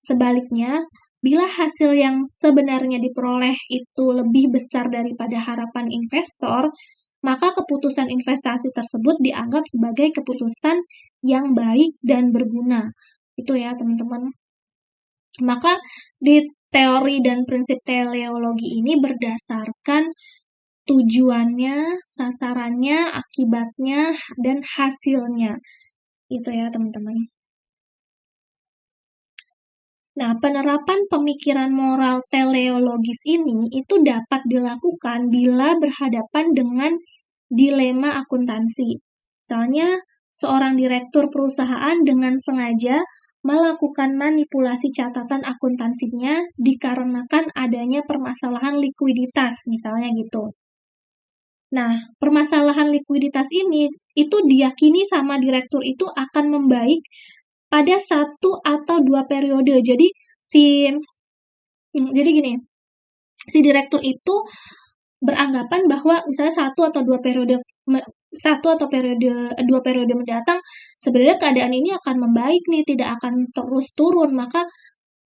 Sebaliknya, bila hasil yang sebenarnya diperoleh itu lebih besar daripada harapan investor, maka keputusan investasi tersebut dianggap sebagai keputusan yang baik dan berguna. Itu ya teman-teman. Maka di teori dan prinsip teleologi ini berdasarkan tujuannya, sasarannya, akibatnya, dan hasilnya. Itu ya, teman-teman. Nah, penerapan pemikiran moral teleologis ini itu dapat dilakukan bila berhadapan dengan dilema akuntansi. Misalnya, seorang direktur perusahaan dengan sengaja melakukan manipulasi catatan akuntansinya dikarenakan adanya permasalahan likuiditas, misalnya gitu. Nah, permasalahan likuiditas ini itu diyakini sama direktur itu akan membaik pada 1 atau 2 periode. Jadi gini, si direktur itu beranggapan bahwa misalnya 2 periode mendatang sebenarnya keadaan ini akan membaik nih, tidak akan terus turun. Maka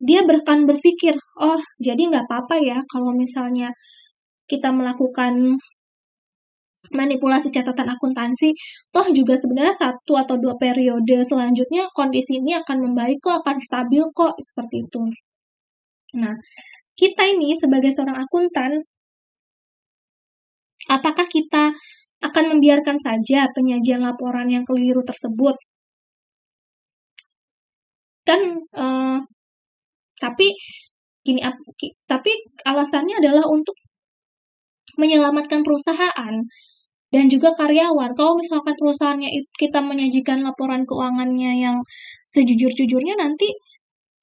dia akan berpikir, oh jadi nggak apa-apa ya kalau misalnya kita melakukan manipulasi catatan akuntansi, toh juga sebenarnya 1 atau 2 periode selanjutnya kondisi ini akan membaik kok, akan stabil kok, seperti itu. Nah, kita ini sebagai seorang akuntan, apakah kita akan membiarkan saja penyajian laporan yang keliru tersebut? Kan, tapi alasannya adalah untuk menyelamatkan perusahaan dan juga karyawan. Kalau misalkan perusahaannya kita menyajikan laporan keuangannya yang sejujur-jujurnya, nanti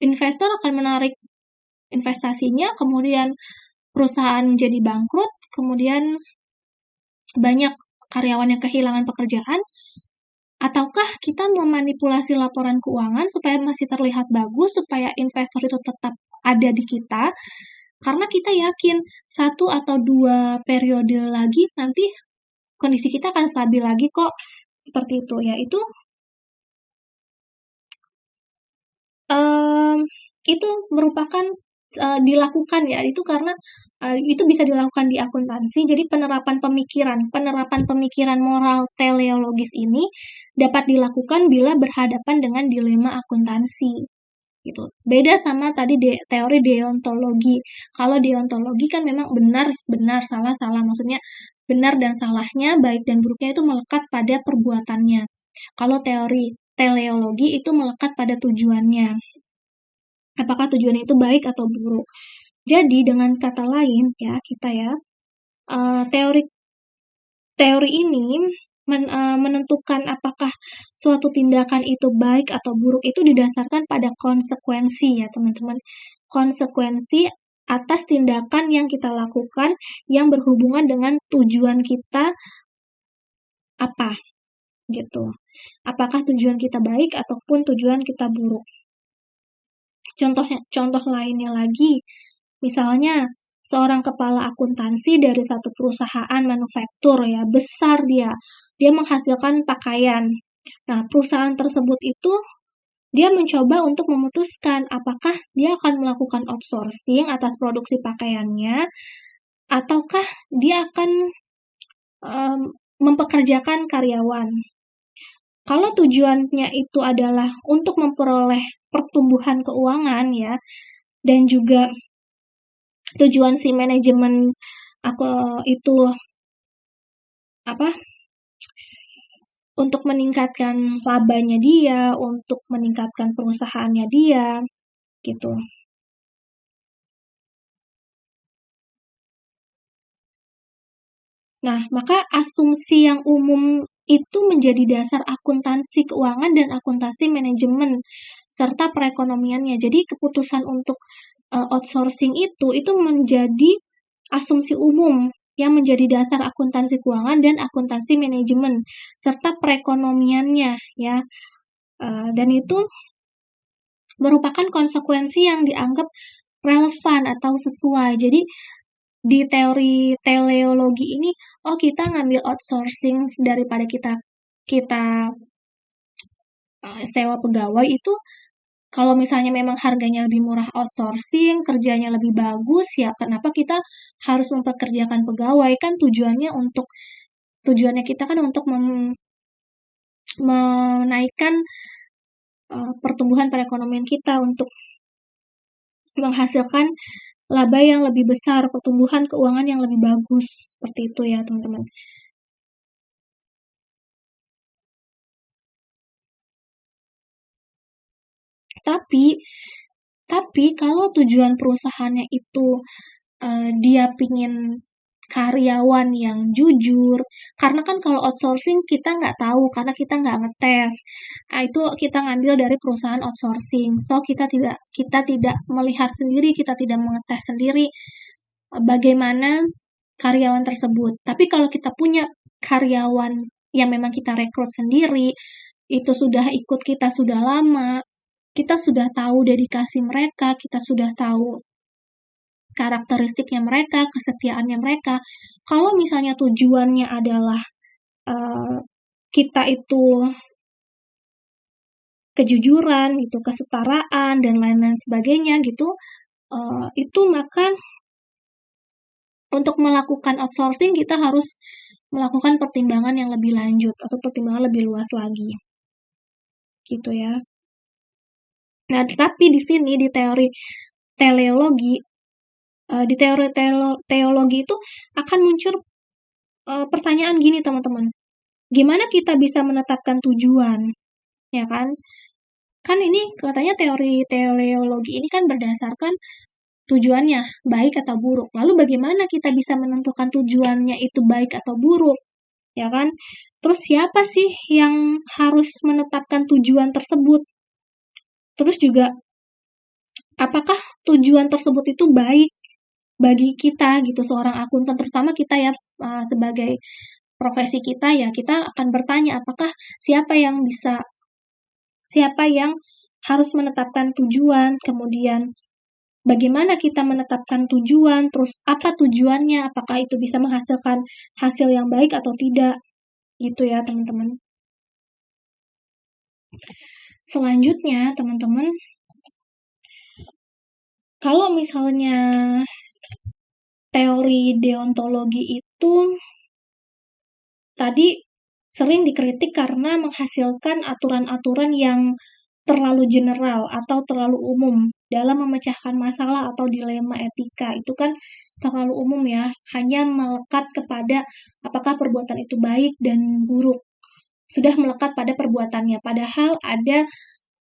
investor akan menarik investasinya, kemudian perusahaan jadi bangkrut, kemudian banyak karyawan yang kehilangan pekerjaan. Ataukah kita memanipulasi laporan keuangan supaya masih terlihat bagus, supaya investor itu tetap ada di kita, karena kita yakin 1 atau 2 periode lagi nanti kondisi kita akan stabil lagi kok, seperti itu. Ya, itu merupakan dilakukan ya, itu karena itu bisa dilakukan di akuntansi. Jadi penerapan pemikiran moral teleologis ini dapat dilakukan bila berhadapan dengan dilema akuntansi. Gitu. Beda sama tadi teori deontologi. Kalau deontologi kan memang benar, salah, maksudnya benar dan salahnya, baik dan buruknya itu melekat pada perbuatannya. Kalau teori teleologi itu melekat pada tujuannya. Apakah tujuannya itu baik atau buruk. Jadi dengan kata lain ya, teori ini menentukan apakah suatu tindakan itu baik atau buruk itu didasarkan pada konsekuensi ya, teman-teman. Konsekuensi atas tindakan yang kita lakukan yang berhubungan dengan tujuan kita apa gitu. Apakah tujuan kita baik ataupun tujuan kita buruk. Contoh lainnya lagi, misalnya seorang kepala akuntansi dari satu perusahaan manufaktur ya, besar dia menghasilkan pakaian. Nah, perusahaan tersebut itu dia mencoba untuk memutuskan apakah dia akan melakukan outsourcing atas produksi pakaiannya, ataukah dia akan mempekerjakan karyawan. Kalau tujuannya itu adalah untuk memperoleh pertumbuhan keuangan ya, dan juga tujuan si manajemen itu untuk meningkatkan labanya dia, untuk meningkatkan perusahaannya dia, gitu. Nah, maka asumsi yang umum itu menjadi dasar akuntansi keuangan dan akuntansi manajemen serta perekonomiannya. Jadi keputusan untuk outsourcing itu menjadi asumsi umum yang menjadi dasar akuntansi keuangan dan akuntansi manajemen serta perekonomiannya ya. Dan itu merupakan konsekuensi yang dianggap relevan atau sesuai. Jadi di teori teleologi ini, kita ngambil outsourcing daripada kita sewa pegawai itu, kalau misalnya memang harganya lebih murah outsourcing, kerjanya lebih bagus, ya kenapa kita harus mempekerjakan pegawai? Kan tujuannya kita kan untuk menaikkan pertumbuhan perekonomian kita, untuk menghasilkan laba yang lebih besar, pertumbuhan keuangan yang lebih bagus. Seperti itu ya, teman-teman. Tapi kalau tujuan perusahaannya itu dia pingin karyawan yang jujur, karena kan kalau outsourcing kita nggak tahu, karena kita nggak ngetes. Itu kita ngambil dari perusahaan outsourcing. So, kita tidak melihat sendiri, kita tidak mengetes sendiri bagaimana karyawan tersebut. Tapi kalau kita punya karyawan yang memang kita rekrut sendiri, itu sudah ikut kita sudah lama, kita sudah tahu dedikasi mereka, kita sudah tahu karakteristiknya mereka, kesetiaannya mereka. Kalau misalnya tujuannya adalah kita itu kejujuran, gitu, kesetaraan dan lain-lain sebagainya gitu, itu maka untuk melakukan outsourcing kita harus melakukan pertimbangan yang lebih lanjut atau pertimbangan lebih luas lagi. Gitu ya. Nah, tapi di sini di teori teleologi teologi itu akan muncul pertanyaan gini teman-teman. Gimana kita bisa menetapkan tujuan? Ya kan? Kan ini katanya teori teleologi ini kan berdasarkan tujuannya baik atau buruk. Lalu bagaimana kita bisa menentukan tujuannya itu baik atau buruk? Ya kan? Terus siapa sih yang harus menetapkan tujuan tersebut? Terus juga apakah tujuan tersebut itu baik bagi kita gitu seorang akuntan, terutama kita ya sebagai profesi kita ya, kita akan bertanya apakah siapa yang harus menetapkan tujuan, kemudian bagaimana kita menetapkan tujuan, terus apa tujuannya, apakah itu bisa menghasilkan hasil yang baik atau tidak, gitu ya teman-teman. Selanjutnya teman-teman, kalau misalnya teori deontologi itu tadi sering dikritik karena menghasilkan aturan-aturan yang terlalu general atau terlalu umum dalam memecahkan masalah atau dilema etika. Itu kan terlalu umum ya, hanya melekat kepada apakah perbuatan itu baik dan buruk. Sudah melekat pada perbuatannya, padahal ada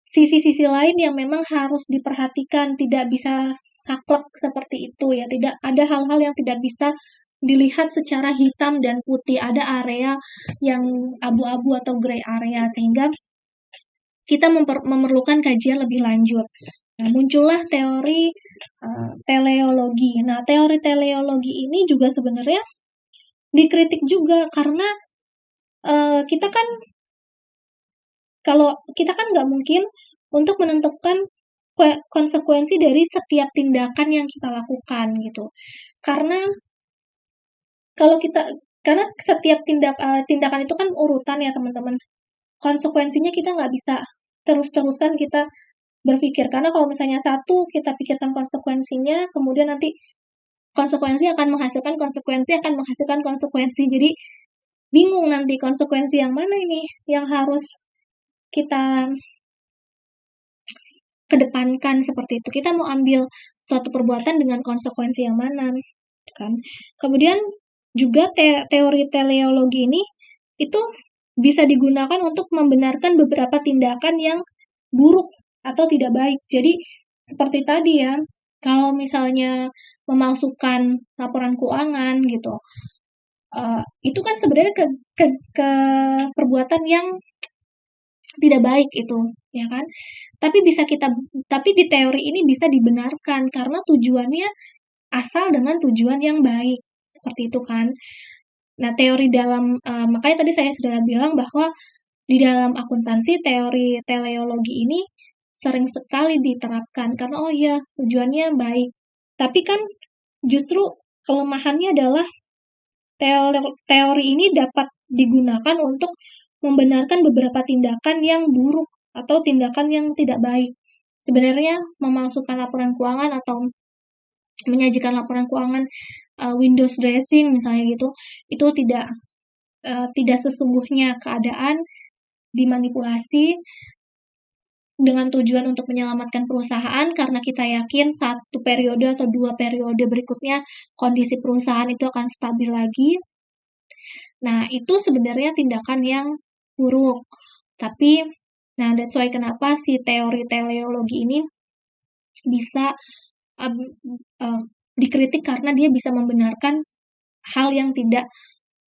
sisi-sisi lain yang memang harus diperhatikan, tidak bisa saklek seperti itu ya, tidak ada hal-hal yang tidak bisa dilihat secara hitam dan putih, ada area yang abu-abu atau gray area, sehingga kita memerlukan kajian lebih lanjut. Nah, muncullah teori teleologi. Nah, teori teleologi ini juga sebenarnya dikritik juga karena kita kan nggak mungkin untuk menentukan konsekuensi dari setiap tindakan yang kita lakukan gitu. Karena kalau kita karena setiap tindakan itu kan urutan ya teman-teman. Konsekuensinya kita nggak bisa terus-terusan kita berpikir. Karena kalau misalnya satu kita pikirkan konsekuensinya, kemudian nanti konsekuensi akan menghasilkan konsekuensi akan menghasilkan konsekuensi. Jadi bingung nanti konsekuensi yang mana ini yang harus kita kedepankan seperti itu. Kita mau ambil suatu perbuatan dengan konsekuensi yang mana, kan? Kemudian juga teori teleologi ini itu bisa digunakan untuk membenarkan beberapa tindakan yang buruk atau tidak baik. Jadi seperti tadi ya, kalau misalnya memalsukan laporan keuangan gitu, itu kan sebenarnya ke perbuatan yang tidak baik itu, ya kan? Tapi di teori ini bisa dibenarkan karena tujuannya asal dengan tujuan yang baik, seperti itu kan. Nah, makanya tadi saya sudah bilang bahwa di dalam akuntansi teori teleologi ini sering sekali diterapkan karena oh ya tujuannya baik. Tapi kan justru kelemahannya adalah teori ini dapat digunakan untuk membenarkan beberapa tindakan yang buruk atau tindakan yang tidak baik. Sebenarnya memalsukan laporan keuangan atau menyajikan laporan keuangan windows dressing misalnya gitu, itu tidak, tidak sesungguhnya keadaan dimanipulasi dengan tujuan untuk menyelamatkan perusahaan karena kita yakin 1 periode atau 2 periode berikutnya kondisi perusahaan itu akan stabil lagi. Nah, itu sebenarnya tindakan yang buruk. Tapi, nah that's why kenapa si teori teleologi ini bisa dikritik karena dia bisa membenarkan hal yang tidak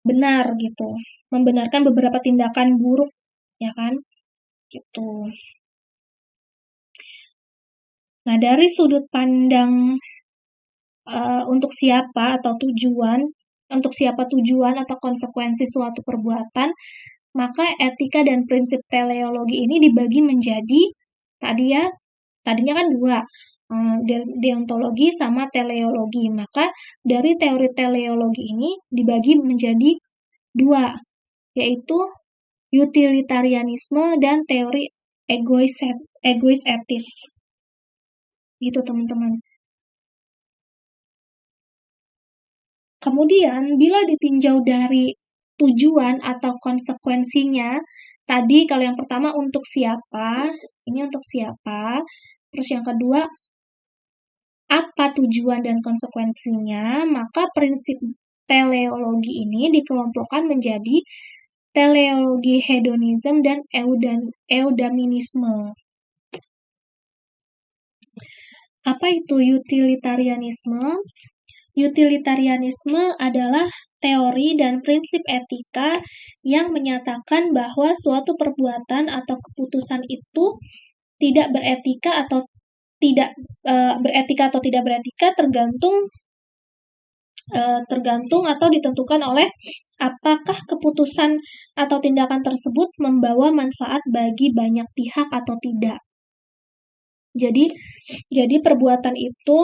benar gitu. Membenarkan beberapa tindakan buruk, ya kan? Gitu. Nah, dari sudut pandang untuk siapa tujuan atau konsekuensi suatu perbuatan, maka etika dan prinsip teleologi ini dibagi menjadi tadinya kan 2, deontologi sama teleologi. Maka dari teori teleologi ini dibagi menjadi 2, yaitu utilitarianisme dan teori egois etis. Gitu teman-teman. Kemudian, bila ditinjau dari tujuan atau konsekuensinya, tadi kalau yang pertama untuk siapa, ini untuk siapa, terus yang kedua, apa tujuan dan konsekuensinya, maka prinsip teleologi ini dikelompokkan menjadi teleologi hedonisme dan eudaminisme. Apa itu utilitarianisme? Utilitarianisme adalah teori dan prinsip etika yang menyatakan bahwa suatu perbuatan atau keputusan itu tidak beretika atau tidak beretika tergantung atau ditentukan oleh apakah keputusan atau tindakan tersebut membawa manfaat bagi banyak pihak atau tidak. Jadi perbuatan itu,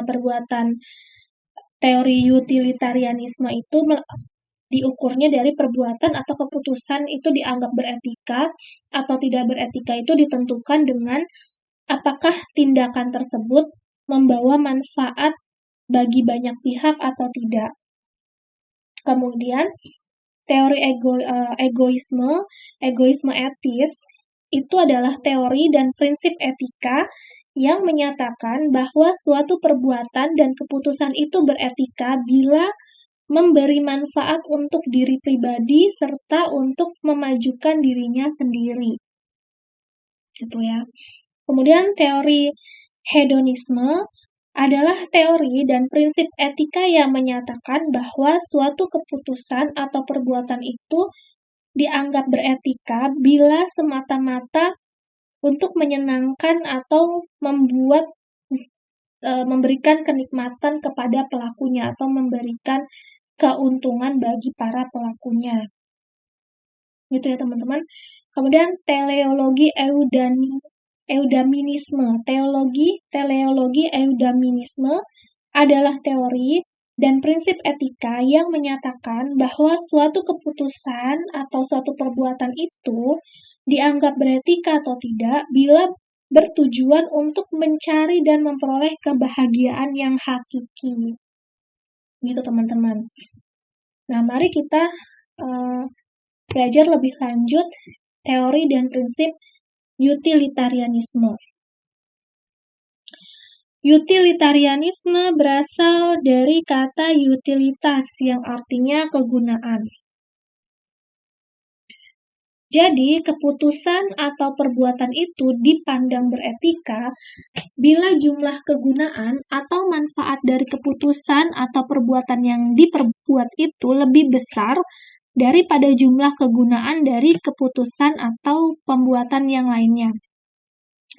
perbuatan teori utilitarianisme itu diukurnya dari perbuatan atau keputusan itu dianggap beretika atau tidak beretika itu ditentukan dengan apakah tindakan tersebut membawa manfaat bagi banyak pihak atau tidak. Kemudian teori egoisme etis itu adalah teori dan prinsip etika yang menyatakan bahwa suatu perbuatan dan keputusan itu beretika bila memberi manfaat untuk diri pribadi serta untuk memajukan dirinya sendiri. Gitu ya. Kemudian teori hedonisme adalah teori dan prinsip etika yang menyatakan bahwa suatu keputusan atau perbuatan itu dianggap beretika bila semata-mata untuk menyenangkan atau memberikan kenikmatan kepada pelakunya atau memberikan keuntungan bagi para pelakunya. Gitu ya teman-teman. Kemudian teleologi eudaminisme. Teleologi eudaminisme adalah teori dan prinsip etika yang menyatakan bahwa suatu keputusan atau suatu perbuatan itu dianggap beretika atau tidak bila bertujuan untuk mencari dan memperoleh kebahagiaan yang hakiki. Gitu teman-teman. Nah, mari kita belajar lebih lanjut teori dan prinsip utilitarianisme. Utilitarianisme berasal dari kata utilitas yang artinya kegunaan. Jadi, keputusan atau perbuatan itu dipandang beretika bila jumlah kegunaan atau manfaat dari keputusan atau perbuatan yang diperbuat itu lebih besar daripada jumlah kegunaan dari keputusan atau pembuatan yang lainnya.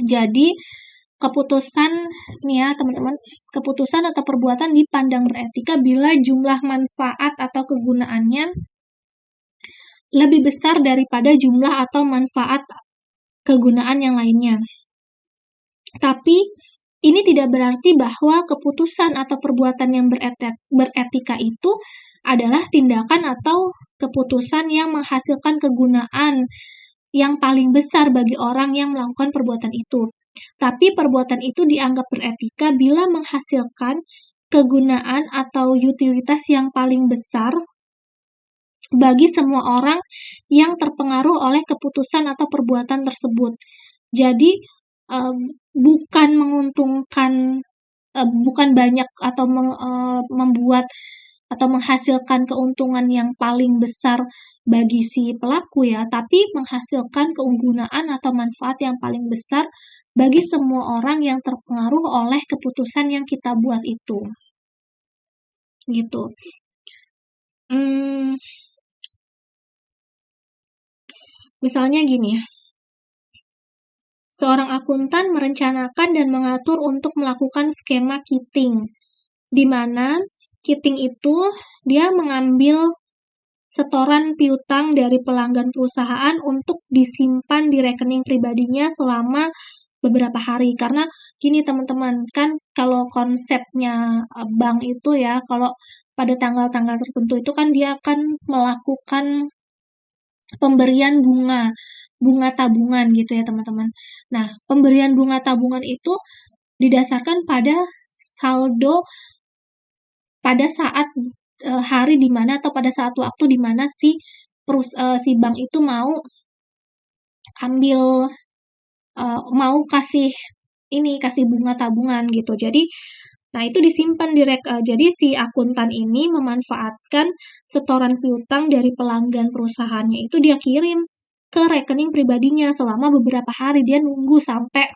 Jadi, keputusan nih ya teman-teman, keputusan atau perbuatan dipandang beretika bila jumlah manfaat atau kegunaannya lebih besar daripada jumlah atau manfaat kegunaan yang lainnya. Tapi ini tidak berarti bahwa keputusan atau perbuatan yang beretika itu adalah tindakan atau keputusan yang menghasilkan kegunaan yang paling besar bagi orang yang melakukan perbuatan itu. Tapi perbuatan itu dianggap beretika bila menghasilkan kegunaan atau utilitas yang paling besar bagi semua orang yang terpengaruh oleh keputusan atau perbuatan tersebut. Jadi bukan menguntungkan, bukan banyak atau membuat atau menghasilkan keuntungan yang paling besar bagi si pelaku ya, tapi menghasilkan kegunaan atau manfaat yang paling besar bagi semua orang yang terpengaruh oleh keputusan yang kita buat itu. Gitu. Misalnya gini, seorang akuntan merencanakan dan mengatur untuk melakukan skema kiting, di mana kiting itu dia mengambil setoran piutang dari pelanggan perusahaan untuk disimpan di rekening pribadinya selama beberapa hari. Karena gini teman-teman, kan kalau konsepnya bank itu ya, kalau pada tanggal-tanggal tertentu itu kan dia akan melakukan pemberian bunga tabungan gitu ya teman-teman. Nah, pemberian bunga tabungan itu didasarkan pada saldo pada saat hari di mana atau pada saat waktu di mana si bank itu mau ambil mau kasih bunga tabungan gitu. Jadi nah itu disimpan jadi si akuntan ini memanfaatkan setoran piutang dari pelanggan perusahaannya itu dia kirim ke rekening pribadinya selama beberapa hari. Dia nunggu sampai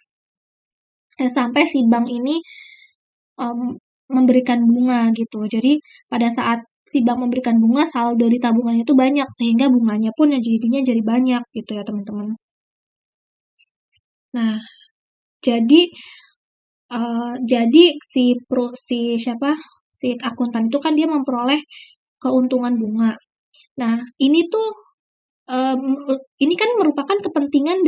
si bank ini memberikan bunga gitu. Jadi pada saat si bank memberikan bunga, saldo di tabungannya itu banyak sehingga bunganya pun jadinya jadi banyak gitu ya teman-teman. Nah, jadi si akuntan itu kan dia memperoleh keuntungan bunga. Nah, ini tuh ini kan merupakan kepentingan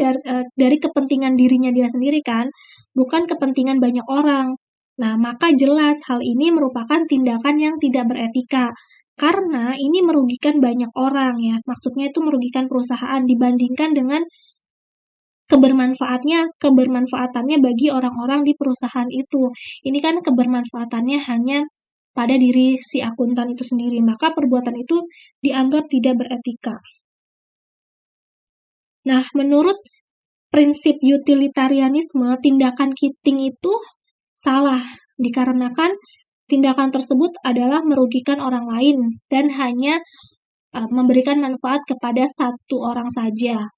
dari kepentingan dirinya dia sendiri kan, bukan kepentingan banyak orang. Nah, maka jelas hal ini merupakan tindakan yang tidak beretika. Karena ini merugikan banyak orang ya. Maksudnya itu merugikan perusahaan dibandingkan dengan kebermanfaatannya bagi orang-orang di perusahaan itu. Ini kan kebermanfaatannya hanya pada diri si akuntan itu sendiri. Maka perbuatan itu dianggap tidak beretika. Nah, menurut prinsip utilitarianisme, tindakan kiting itu salah, dikarenakan tindakan tersebut adalah merugikan orang lain dan hanya memberikan manfaat kepada satu orang saja.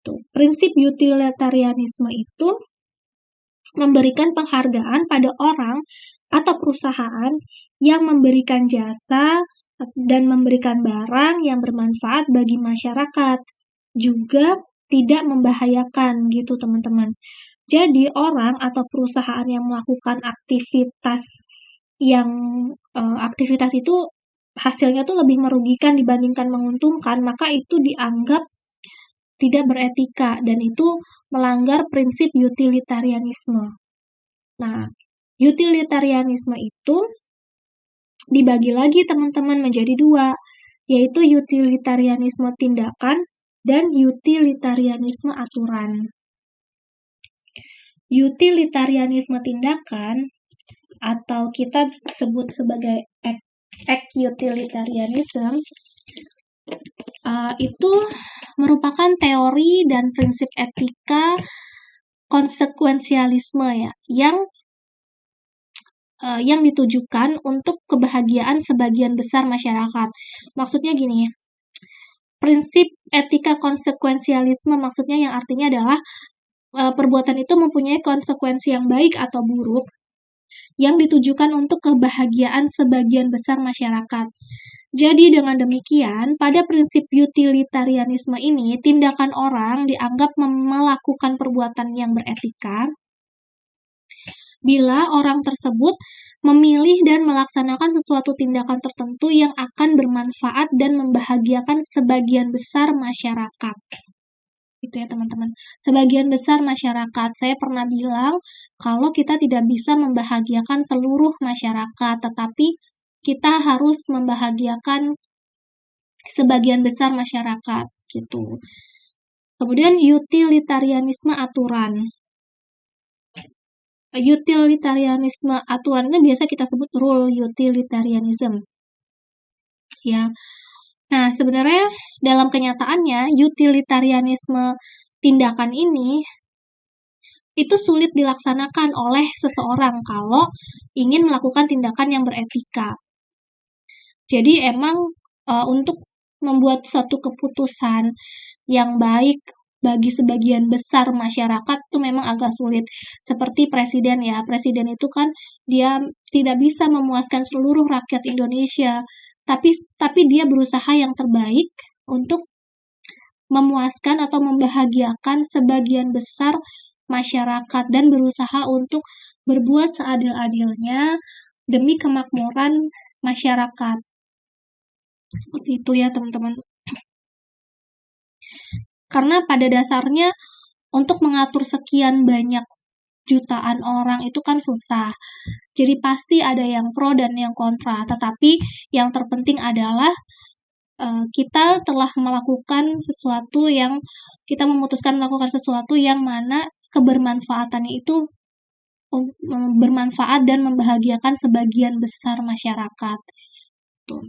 Tuh, prinsip utilitarianisme itu memberikan penghargaan pada orang atau perusahaan yang memberikan jasa dan memberikan barang yang bermanfaat bagi masyarakat, juga tidak membahayakan gitu teman-teman. Jadi orang atau perusahaan yang melakukan aktivitas itu hasilnya tuh lebih merugikan dibandingkan menguntungkan, maka itu dianggap tidak beretika dan itu melanggar prinsip utilitarianisme. Nah, utilitarianisme itu dibagi lagi teman-teman menjadi dua, yaitu utilitarianisme tindakan dan utilitarianisme aturan. Utilitarianisme tindakan atau kita sebut sebagai utilitarianism itu merupakan teori dan prinsip etika konsekuensialisme ya, yang ditujukan untuk kebahagiaan sebagian besar masyarakat. Maksudnya gini, prinsip etika konsekuensialisme maksudnya yang artinya adalah perbuatan itu mempunyai konsekuensi yang baik atau buruk yang ditujukan untuk kebahagiaan sebagian besar masyarakat. Jadi dengan demikian, pada prinsip utilitarianisme ini, tindakan orang dianggap melakukan perbuatan yang beretika bila orang tersebut memilih dan melaksanakan sesuatu tindakan tertentu yang akan bermanfaat dan membahagiakan sebagian besar masyarakat. Itu ya teman-teman. Sebagian besar masyarakat, saya pernah bilang kalau kita tidak bisa membahagiakan seluruh masyarakat, tetapi kita harus membahagiakan sebagian besar masyarakat gitu. Kemudian utilitarianisme aturan. Utilitarianisme aturan itu biasa kita sebut rule utilitarianism. Ya. Nah, sebenarnya dalam kenyataannya utilitarianisme tindakan ini itu sulit dilaksanakan oleh seseorang kalau ingin melakukan tindakan yang beretika. Jadi emang untuk membuat suatu keputusan yang baik bagi sebagian besar masyarakat itu memang agak sulit. Seperti presiden ya, presiden itu kan dia tidak bisa memuaskan seluruh rakyat Indonesia, tapi dia berusaha yang terbaik untuk memuaskan atau membahagiakan sebagian besar masyarakat dan berusaha untuk berbuat seadil-adilnya demi kemakmuran masyarakat. Seperti itu ya teman-teman. Karena pada dasarnya untuk mengatur sekian banyak jutaan orang itu kan susah. Jadi pasti ada yang pro dan yang kontra. Tetapi yang terpenting adalah kita telah melakukan sesuatu yang kita memutuskan melakukan sesuatu yang mana kebermanfaatannya itu bermanfaat dan membahagiakan sebagian besar masyarakat. Tuh.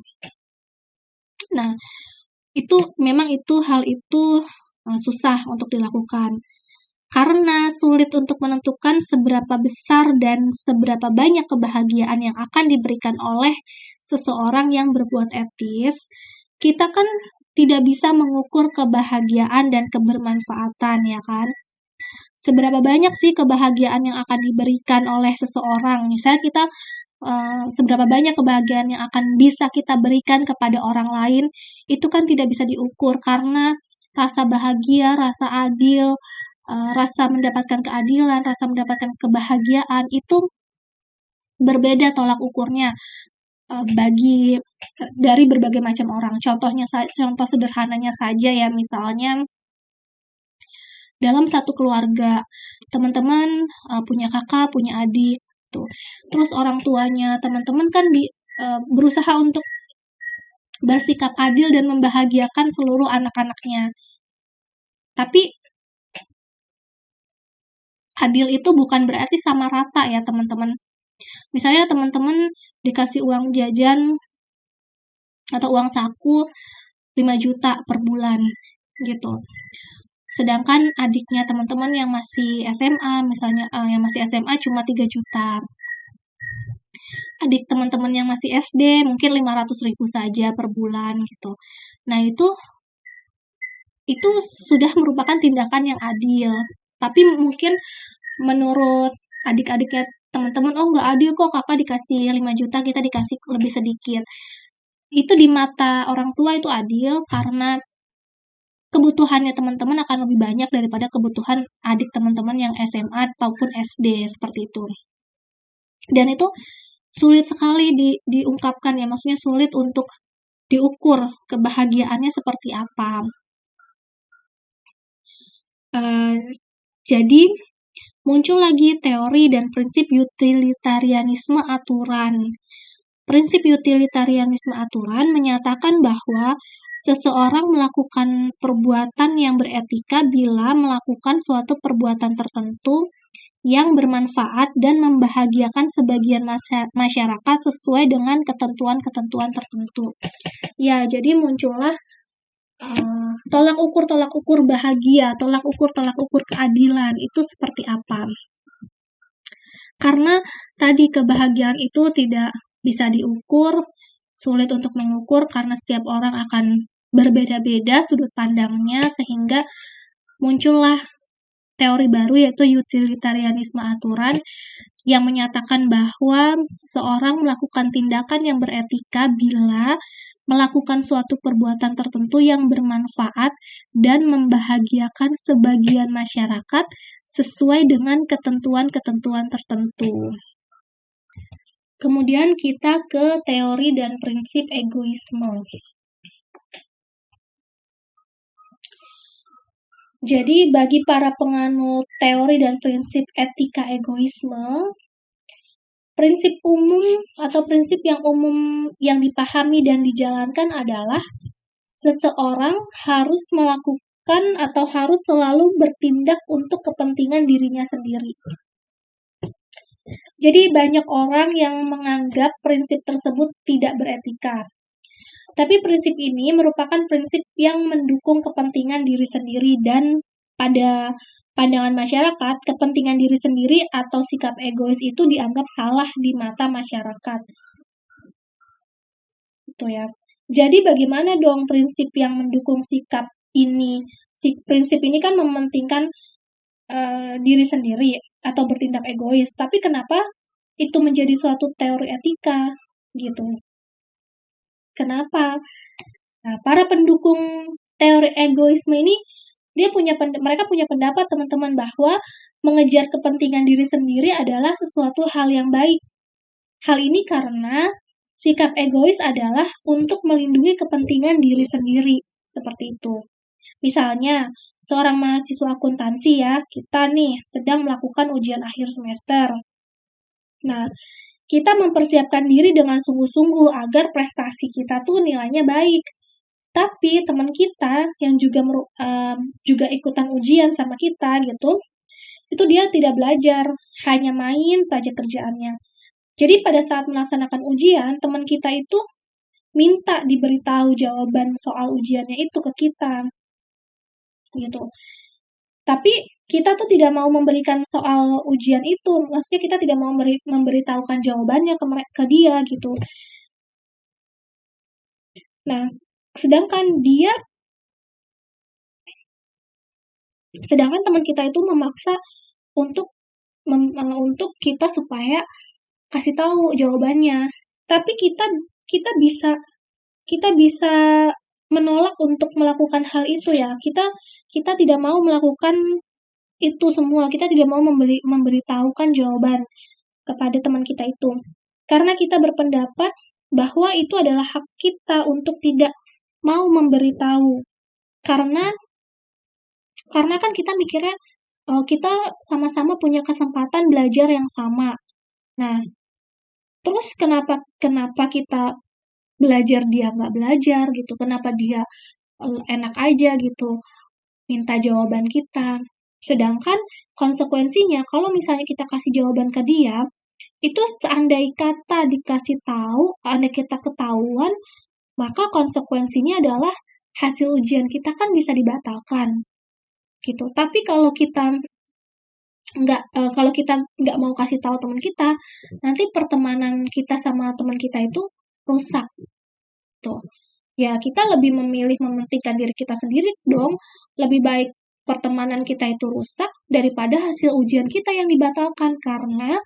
Nah, hal itu susah untuk dilakukan. Karena sulit untuk menentukan seberapa besar dan seberapa banyak kebahagiaan yang akan diberikan oleh seseorang yang berbuat etis, kita kan tidak bisa mengukur kebahagiaan dan kebermanfaatan, ya kan? Seberapa banyak sih kebahagiaan yang akan diberikan oleh seseorang? Misalnya kita seberapa banyak kebahagiaan yang akan bisa kita berikan kepada orang lain, itu kan tidak bisa diukur karena rasa bahagia, rasa adil, rasa mendapatkan keadilan, rasa mendapatkan kebahagiaan itu berbeda tolak ukurnya dari berbagai macam orang. Contoh sederhananya saja ya, misalnya dalam satu keluarga, teman-teman punya kakak, punya adik, tuh. Terus orang tuanya teman-teman kan berusaha untuk bersikap adil dan membahagiakan seluruh anak-anaknya. Tapi adil itu bukan berarti sama rata ya teman-teman. Misalnya teman-teman dikasih uang jajan atau uang saku 5 juta per bulan gitu. Sedangkan adiknya teman-teman yang masih SMA, misalnya yang masih SMA cuma 3 juta. Adik teman-teman yang masih SD mungkin 500.000 saja per bulan gitu. Nah, itu sudah merupakan tindakan yang adil. Tapi mungkin menurut adik-adiknya teman-teman, oh nggak adil kok, kakak dikasih 5 juta, kita dikasih lebih sedikit. Itu di mata orang tua itu adil karena kebutuhannya teman-teman akan lebih banyak daripada kebutuhan adik teman-teman yang SMA ataupun SD, seperti itu. Dan itu sulit sekali diungkapkan ya, maksudnya sulit untuk diukur kebahagiaannya seperti apa. Jadi, muncul lagi teori dan prinsip utilitarianisme aturan. Prinsip utilitarianisme aturan menyatakan bahwa seseorang melakukan perbuatan yang beretika bila melakukan suatu perbuatan tertentu yang bermanfaat dan membahagiakan sebagian masyarakat sesuai dengan ketentuan-ketentuan tertentu. Ya, jadi muncullah tolak ukur bahagia, tolak ukur keadilan itu seperti apa. Karena tadi kebahagiaan itu tidak bisa diukur, sulit untuk mengukur karena setiap orang akan berbeda-beda sudut pandangnya, sehingga muncullah teori baru yaitu utilitarianisme aturan yang menyatakan bahwa seseorang melakukan tindakan yang beretika bila melakukan suatu perbuatan tertentu yang bermanfaat dan membahagiakan sebagian masyarakat sesuai dengan ketentuan-ketentuan tertentu. Kemudian kita ke teori dan prinsip egoisme. Jadi bagi para penganut teori dan prinsip etika egoisme, prinsip umum atau prinsip yang umum yang dipahami dan dijalankan adalah seseorang harus melakukan atau harus selalu bertindak untuk kepentingan dirinya sendiri. Jadi banyak orang yang menganggap prinsip tersebut tidak beretika. Tapi prinsip ini merupakan prinsip yang mendukung kepentingan diri sendiri dan pada pandangan masyarakat, kepentingan diri sendiri atau sikap egois itu dianggap salah di mata masyarakat. Itu ya. Jadi bagaimana dong prinsip yang mendukung sikap ini? Prinsip ini kan mementingkan diri sendiri atau bertindak egois. Tapi kenapa itu menjadi suatu teori etika gitu? Kenapa? Nah, para pendukung teori egoisme ini mereka punya pendapat teman-teman bahwa mengejar kepentingan diri sendiri adalah sesuatu hal yang baik. Hal ini karena sikap egois adalah untuk melindungi kepentingan diri sendiri, seperti itu. Misalnya, seorang mahasiswa akuntansi ya, kita nih sedang melakukan ujian akhir semester. Nah, kita mempersiapkan diri dengan sungguh-sungguh agar prestasi kita tuh nilainya baik. Tapi teman kita yang juga ikutan ujian sama kita gitu, itu dia tidak belajar, hanya main saja kerjaannya. Jadi pada saat melaksanakan ujian, teman kita itu minta diberitahu jawaban soal ujiannya itu ke kita. Gitu. Tapi kita tuh tidak mau memberikan soal ujian itu, maksudnya kita tidak mau memberitahukan jawabannya ke dia gitu. Nah, sedangkan teman kita itu memaksa untuk kita supaya kasih tahu jawabannya. Tapi kita bisa menolak untuk melakukan hal itu ya. Kita tidak mau melakukan itu semua. Kita tidak mau memberitahukan jawaban kepada teman kita itu. Karena kita berpendapat bahwa itu adalah hak kita untuk tidak mau memberitahu. Karena kan kita mikirnya kita sama-sama punya kesempatan belajar yang sama. Nah, terus kenapa kita belajar dia nggak belajar gitu? Kenapa dia enak aja gitu minta jawaban kita? Sedangkan konsekuensinya kalau misalnya kita kasih jawaban ke dia, itu seandai kata dikasih tahu, andai kita ketahuan, maka konsekuensinya adalah hasil ujian kita kan bisa dibatalkan. Gitu. Tapi kalau kita nggak mau kasih tahu teman kita, nanti pertemanan kita sama teman kita itu rusak. Tuh. Ya, kita lebih memilih mementingkan diri kita sendiri dong. Lebih baik pertemanan kita itu rusak daripada hasil ujian kita yang dibatalkan karena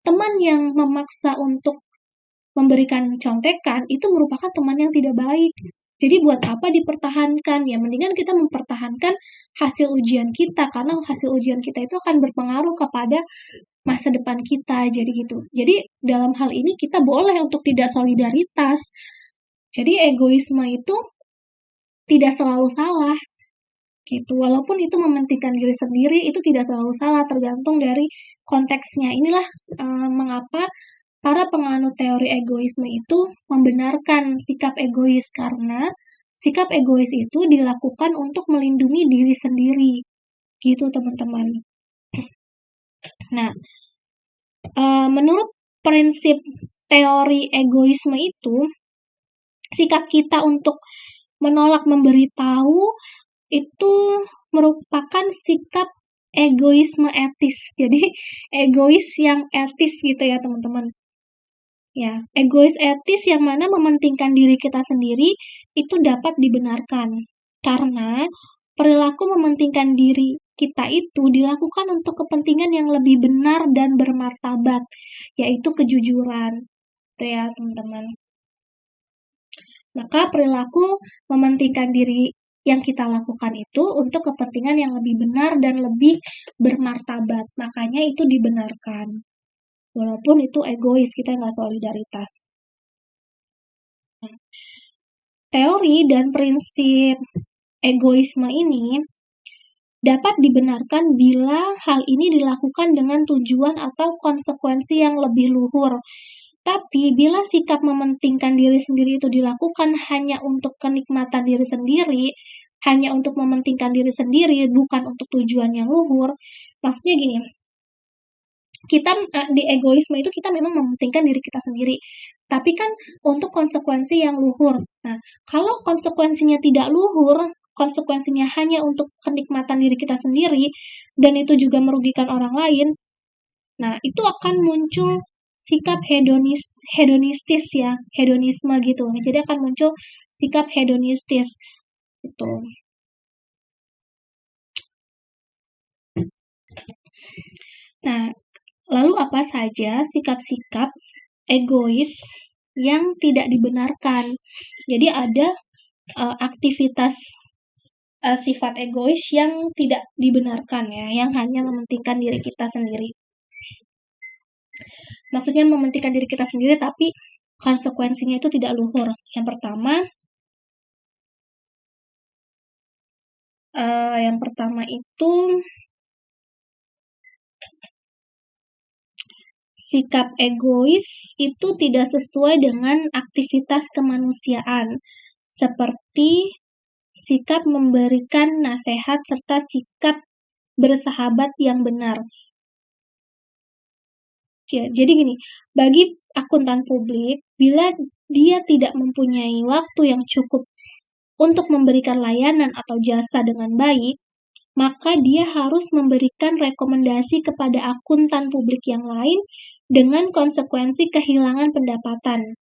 teman yang memaksa untuk memberikan contekan itu merupakan teman yang tidak baik. Jadi buat apa dipertahankan? Ya mendingan kita mempertahankan hasil ujian kita karena hasil ujian kita itu akan berpengaruh kepada masa depan kita. Jadi gitu. Jadi dalam hal ini kita boleh untuk tidak solidaritas. Jadi egoisme itu tidak selalu salah. Gitu. Walaupun itu mementingkan diri sendiri itu tidak selalu salah, tergantung dari konteksnya. Inilah mengapa para penganut teori egoisme itu membenarkan sikap egois karena sikap egois itu dilakukan untuk melindungi diri sendiri. Gitu teman-teman. Nah, menurut prinsip teori egoisme itu, sikap kita untuk menolak memberitahu itu merupakan sikap egoisme etis. Jadi, egois yang etis gitu ya teman-teman. Ya, egois etis yang mana mementingkan diri kita sendiri itu dapat dibenarkan. Karena perilaku mementingkan diri kita itu dilakukan untuk kepentingan yang lebih benar dan bermartabat, yaitu kejujuran. Itu ya, teman-teman. Maka perilaku mementingkan diri yang kita lakukan itu untuk kepentingan yang lebih benar dan lebih bermartabat. Makanya itu dibenarkan. Walaupun itu egois, kita nggak solidaritas. Teori dan prinsip egoisme ini dapat dibenarkan bila hal ini dilakukan dengan tujuan atau konsekuensi yang lebih luhur. Tapi bila sikap mementingkan diri sendiri itu dilakukan hanya untuk kenikmatan diri sendiri, hanya untuk mementingkan diri sendiri, bukan untuk tujuan yang luhur, maksudnya gini, kita di egoisme itu kita memang mementingkan diri kita sendiri, tapi kan untuk konsekuensi yang luhur. Nah, kalau konsekuensinya tidak luhur, konsekuensinya hanya untuk kenikmatan diri kita sendiri, dan itu juga merugikan orang lain, nah itu akan muncul sikap hedonistis ya, hedonisme gitu. Jadi akan muncul sikap hedonistis gitu. Nah, lalu apa saja sikap-sikap egois yang tidak dibenarkan? Jadi ada aktivitas sifat egois yang tidak dibenarkan ya, yang hanya mementingkan diri kita sendiri. Maksudnya mementingkan diri kita sendiri tapi konsekuensinya itu tidak luhur. Yang pertama itu sikap egois itu tidak sesuai dengan aktivitas kemanusiaan, seperti sikap memberikan nasihat serta sikap bersahabat yang benar. Jadi gini, bagi akuntan publik, bila dia tidak mempunyai waktu yang cukup untuk memberikan layanan atau jasa dengan baik, maka dia harus memberikan rekomendasi kepada akuntan publik yang lain dengan konsekuensi kehilangan pendapatan.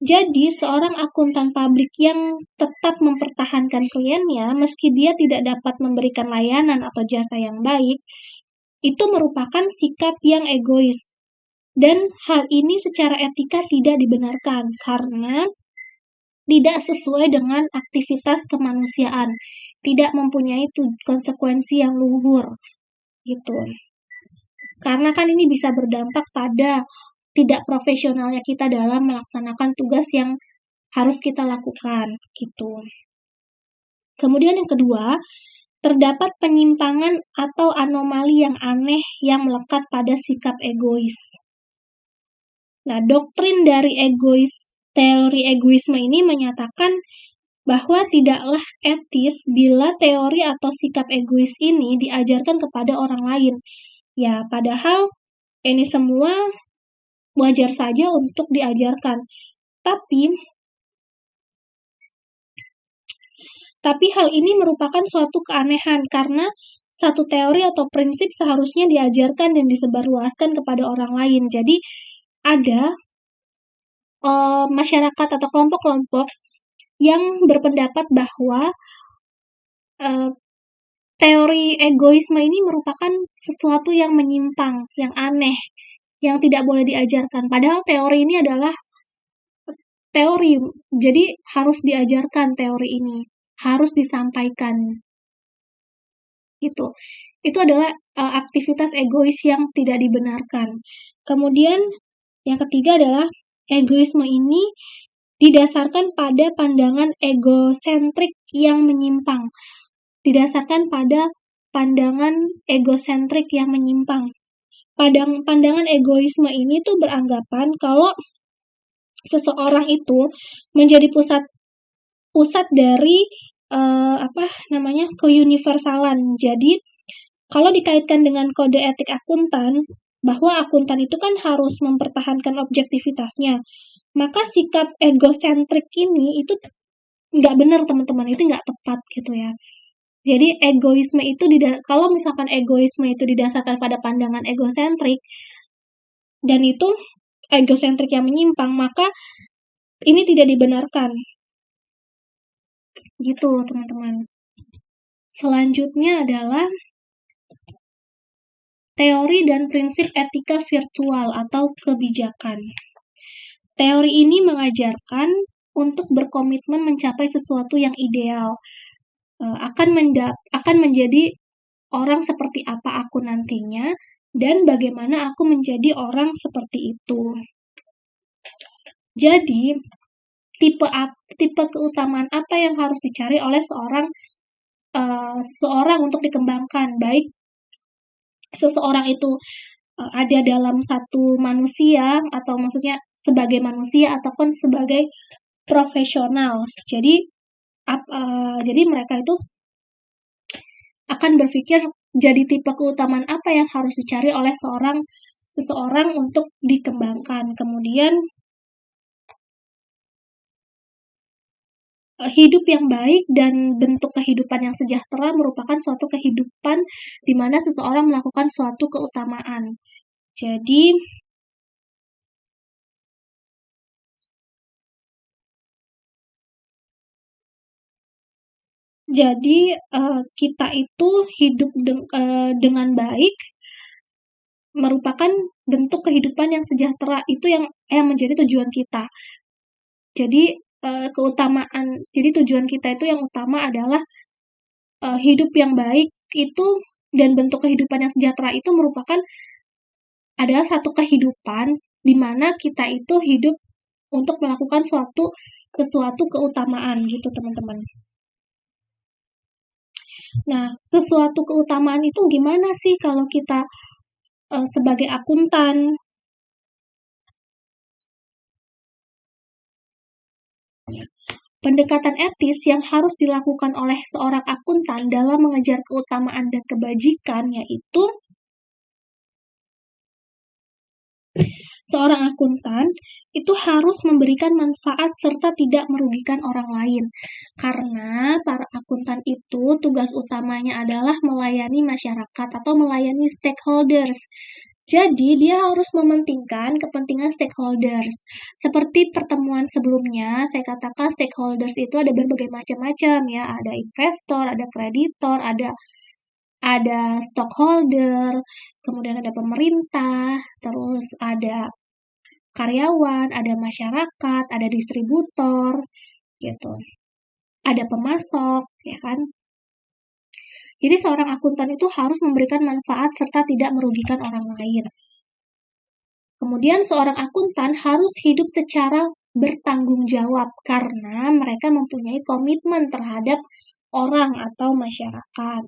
Jadi, seorang akuntan publik yang tetap mempertahankan kliennya meski dia tidak dapat memberikan layanan atau jasa yang baik, itu merupakan sikap yang egois. Dan hal ini secara etika tidak dibenarkan karena tidak sesuai dengan aktivitas kemanusiaan, tidak mempunyai konsekuensi yang luhur, gitu. Karena kan ini bisa berdampak pada tidak profesionalnya kita dalam melaksanakan tugas yang harus kita lakukan, gitu. Kemudian yang kedua, terdapat penyimpangan atau anomali yang aneh yang melekat pada sikap egois. Nah, doktrin dari teori egoisme ini menyatakan bahwa tidaklah etis bila teori atau sikap egois ini diajarkan kepada orang lain. Ya, padahal ini semua wajar saja untuk diajarkan. Tapi hal ini merupakan suatu keanehan karena satu teori atau prinsip seharusnya diajarkan dan disebarluaskan kepada orang lain. Jadi ada masyarakat atau kelompok-kelompok yang berpendapat bahwa teori egoisme ini merupakan sesuatu yang menyimpang, yang aneh, yang tidak boleh diajarkan. Padahal teori ini adalah teori, jadi harus diajarkan teori ini, harus disampaikan. Itu adalah aktivitas egois yang tidak dibenarkan. Kemudian yang ketiga adalah egoisme ini didasarkan pada pandangan egosentrik yang menyimpang. Pandangan egoisme ini tuh beranggapan kalau seseorang itu menjadi pusat dari keuniversalan. Jadi kalau dikaitkan dengan kode etik akuntan, bahwa akuntan itu kan harus mempertahankan objektivitasnya, maka sikap egosentrik ini itu nggak benar teman-teman, itu nggak tepat gitu ya. Jadi egoisme itu kalau misalkan egoisme itu didasarkan pada pandangan egosentrik dan itu egosentrik yang menyimpang, maka ini tidak dibenarkan. Gitu teman-teman. Selanjutnya adalah teori dan prinsip etika virtual atau kebijakan. Teori ini mengajarkan untuk berkomitmen mencapai sesuatu yang ideal. Akan menjadi orang seperti apa aku nantinya dan bagaimana aku menjadi orang seperti itu. Jadi, tipe keutamaan apa yang harus dicari oleh seseorang untuk dikembangkan, baik seseorang itu ada dalam satu manusia atau maksudnya sebagai manusia ataupun sebagai profesional. Jadi mereka itu akan berpikir jadi tipe keutamaan apa yang harus dicari oleh seseorang untuk dikembangkan. Kemudian hidup yang baik dan bentuk kehidupan yang sejahtera merupakan suatu kehidupan di mana seseorang melakukan suatu keutamaan. Jadi, kita itu hidup dengan baik merupakan bentuk kehidupan yang sejahtera, itu yang menjadi tujuan kita. Jadi, tujuan kita itu yang utama adalah, hidup yang baik itu dan bentuk kehidupan yang sejahtera itu adalah satu kehidupan di mana kita itu hidup untuk melakukan sesuatu keutamaan gitu, teman-teman. Nah, sesuatu keutamaan itu gimana sih kalau kita sebagai akuntan? Pendekatan etis yang harus dilakukan oleh seorang akuntan dalam mengejar keutamaan dan kebajikan yaitu seorang akuntan itu harus memberikan manfaat serta tidak merugikan orang lain. Karena para akuntan itu tugas utamanya adalah melayani masyarakat atau melayani stakeholders. Jadi, dia harus mementingkan kepentingan stakeholders. Seperti pertemuan sebelumnya, saya katakan stakeholders itu ada berbagai macam-macam ya. Ada investor, ada kreditor, ada stockholder, kemudian ada pemerintah, terus ada karyawan, ada masyarakat, ada distributor, gitu. Ada pemasok, ya kan? Jadi seorang akuntan itu harus memberikan manfaat serta tidak merugikan orang lain. Kemudian seorang akuntan harus hidup secara bertanggung jawab karena mereka mempunyai komitmen terhadap orang atau masyarakat.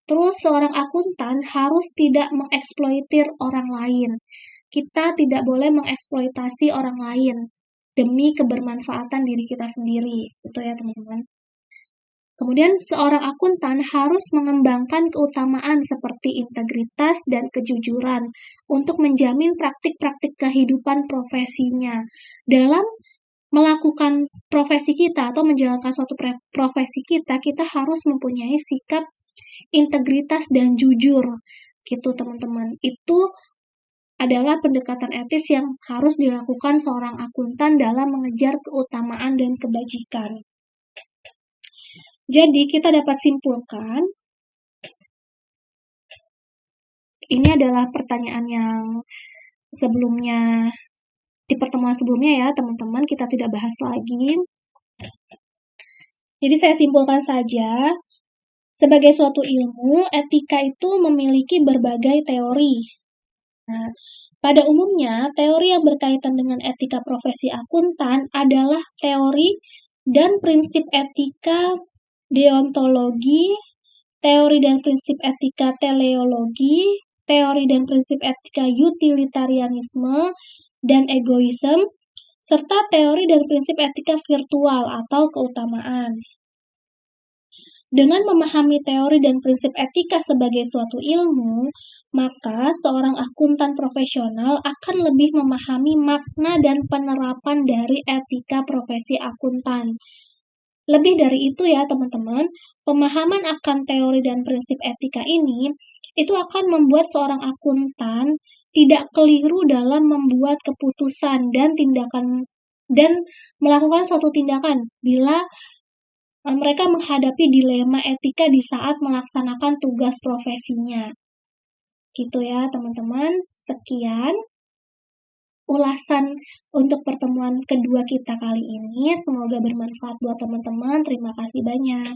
Terus seorang akuntan harus tidak mengeksploitir orang lain. Kita tidak boleh mengeksploitasi orang lain demi kebermanfaatan diri kita sendiri. Itu ya teman-teman. Kemudian seorang akuntan harus mengembangkan keutamaan seperti integritas dan kejujuran untuk menjamin praktik-praktik kehidupan profesinya. Dalam melakukan profesi kita atau menjalankan suatu profesi kita harus mempunyai sikap integritas dan jujur. Gitu teman-teman. Itu adalah pendekatan etis yang harus dilakukan seorang akuntan dalam mengejar keutamaan dan kebajikan. Jadi, kita dapat simpulkan, ini adalah pertanyaan yang sebelumnya, di pertemuan sebelumnya ya, teman-teman, kita tidak bahas lagi. Jadi, saya simpulkan saja, sebagai suatu ilmu, etika itu memiliki berbagai teori. Nah, pada umumnya, teori yang berkaitan dengan etika profesi akuntan adalah teori dan prinsip etika deontologi, teori dan prinsip etika teleologi, teori dan prinsip etika utilitarianisme dan egoisme, serta teori dan prinsip etika virtual atau keutamaan. Dengan memahami teori dan prinsip etika sebagai suatu ilmu, maka seorang akuntan profesional akan lebih memahami makna dan penerapan dari etika profesi akuntan. Lebih dari itu ya teman-teman, pemahaman akan teori dan prinsip etika ini itu akan membuat seorang akuntan tidak keliru dalam membuat keputusan dan melakukan suatu tindakan bila mereka menghadapi dilema etika di saat melaksanakan tugas profesinya. Gitu ya teman-teman, sekian ulasan untuk pertemuan kedua kita kali ini. Semoga bermanfaat buat teman-teman. Terima kasih banyak.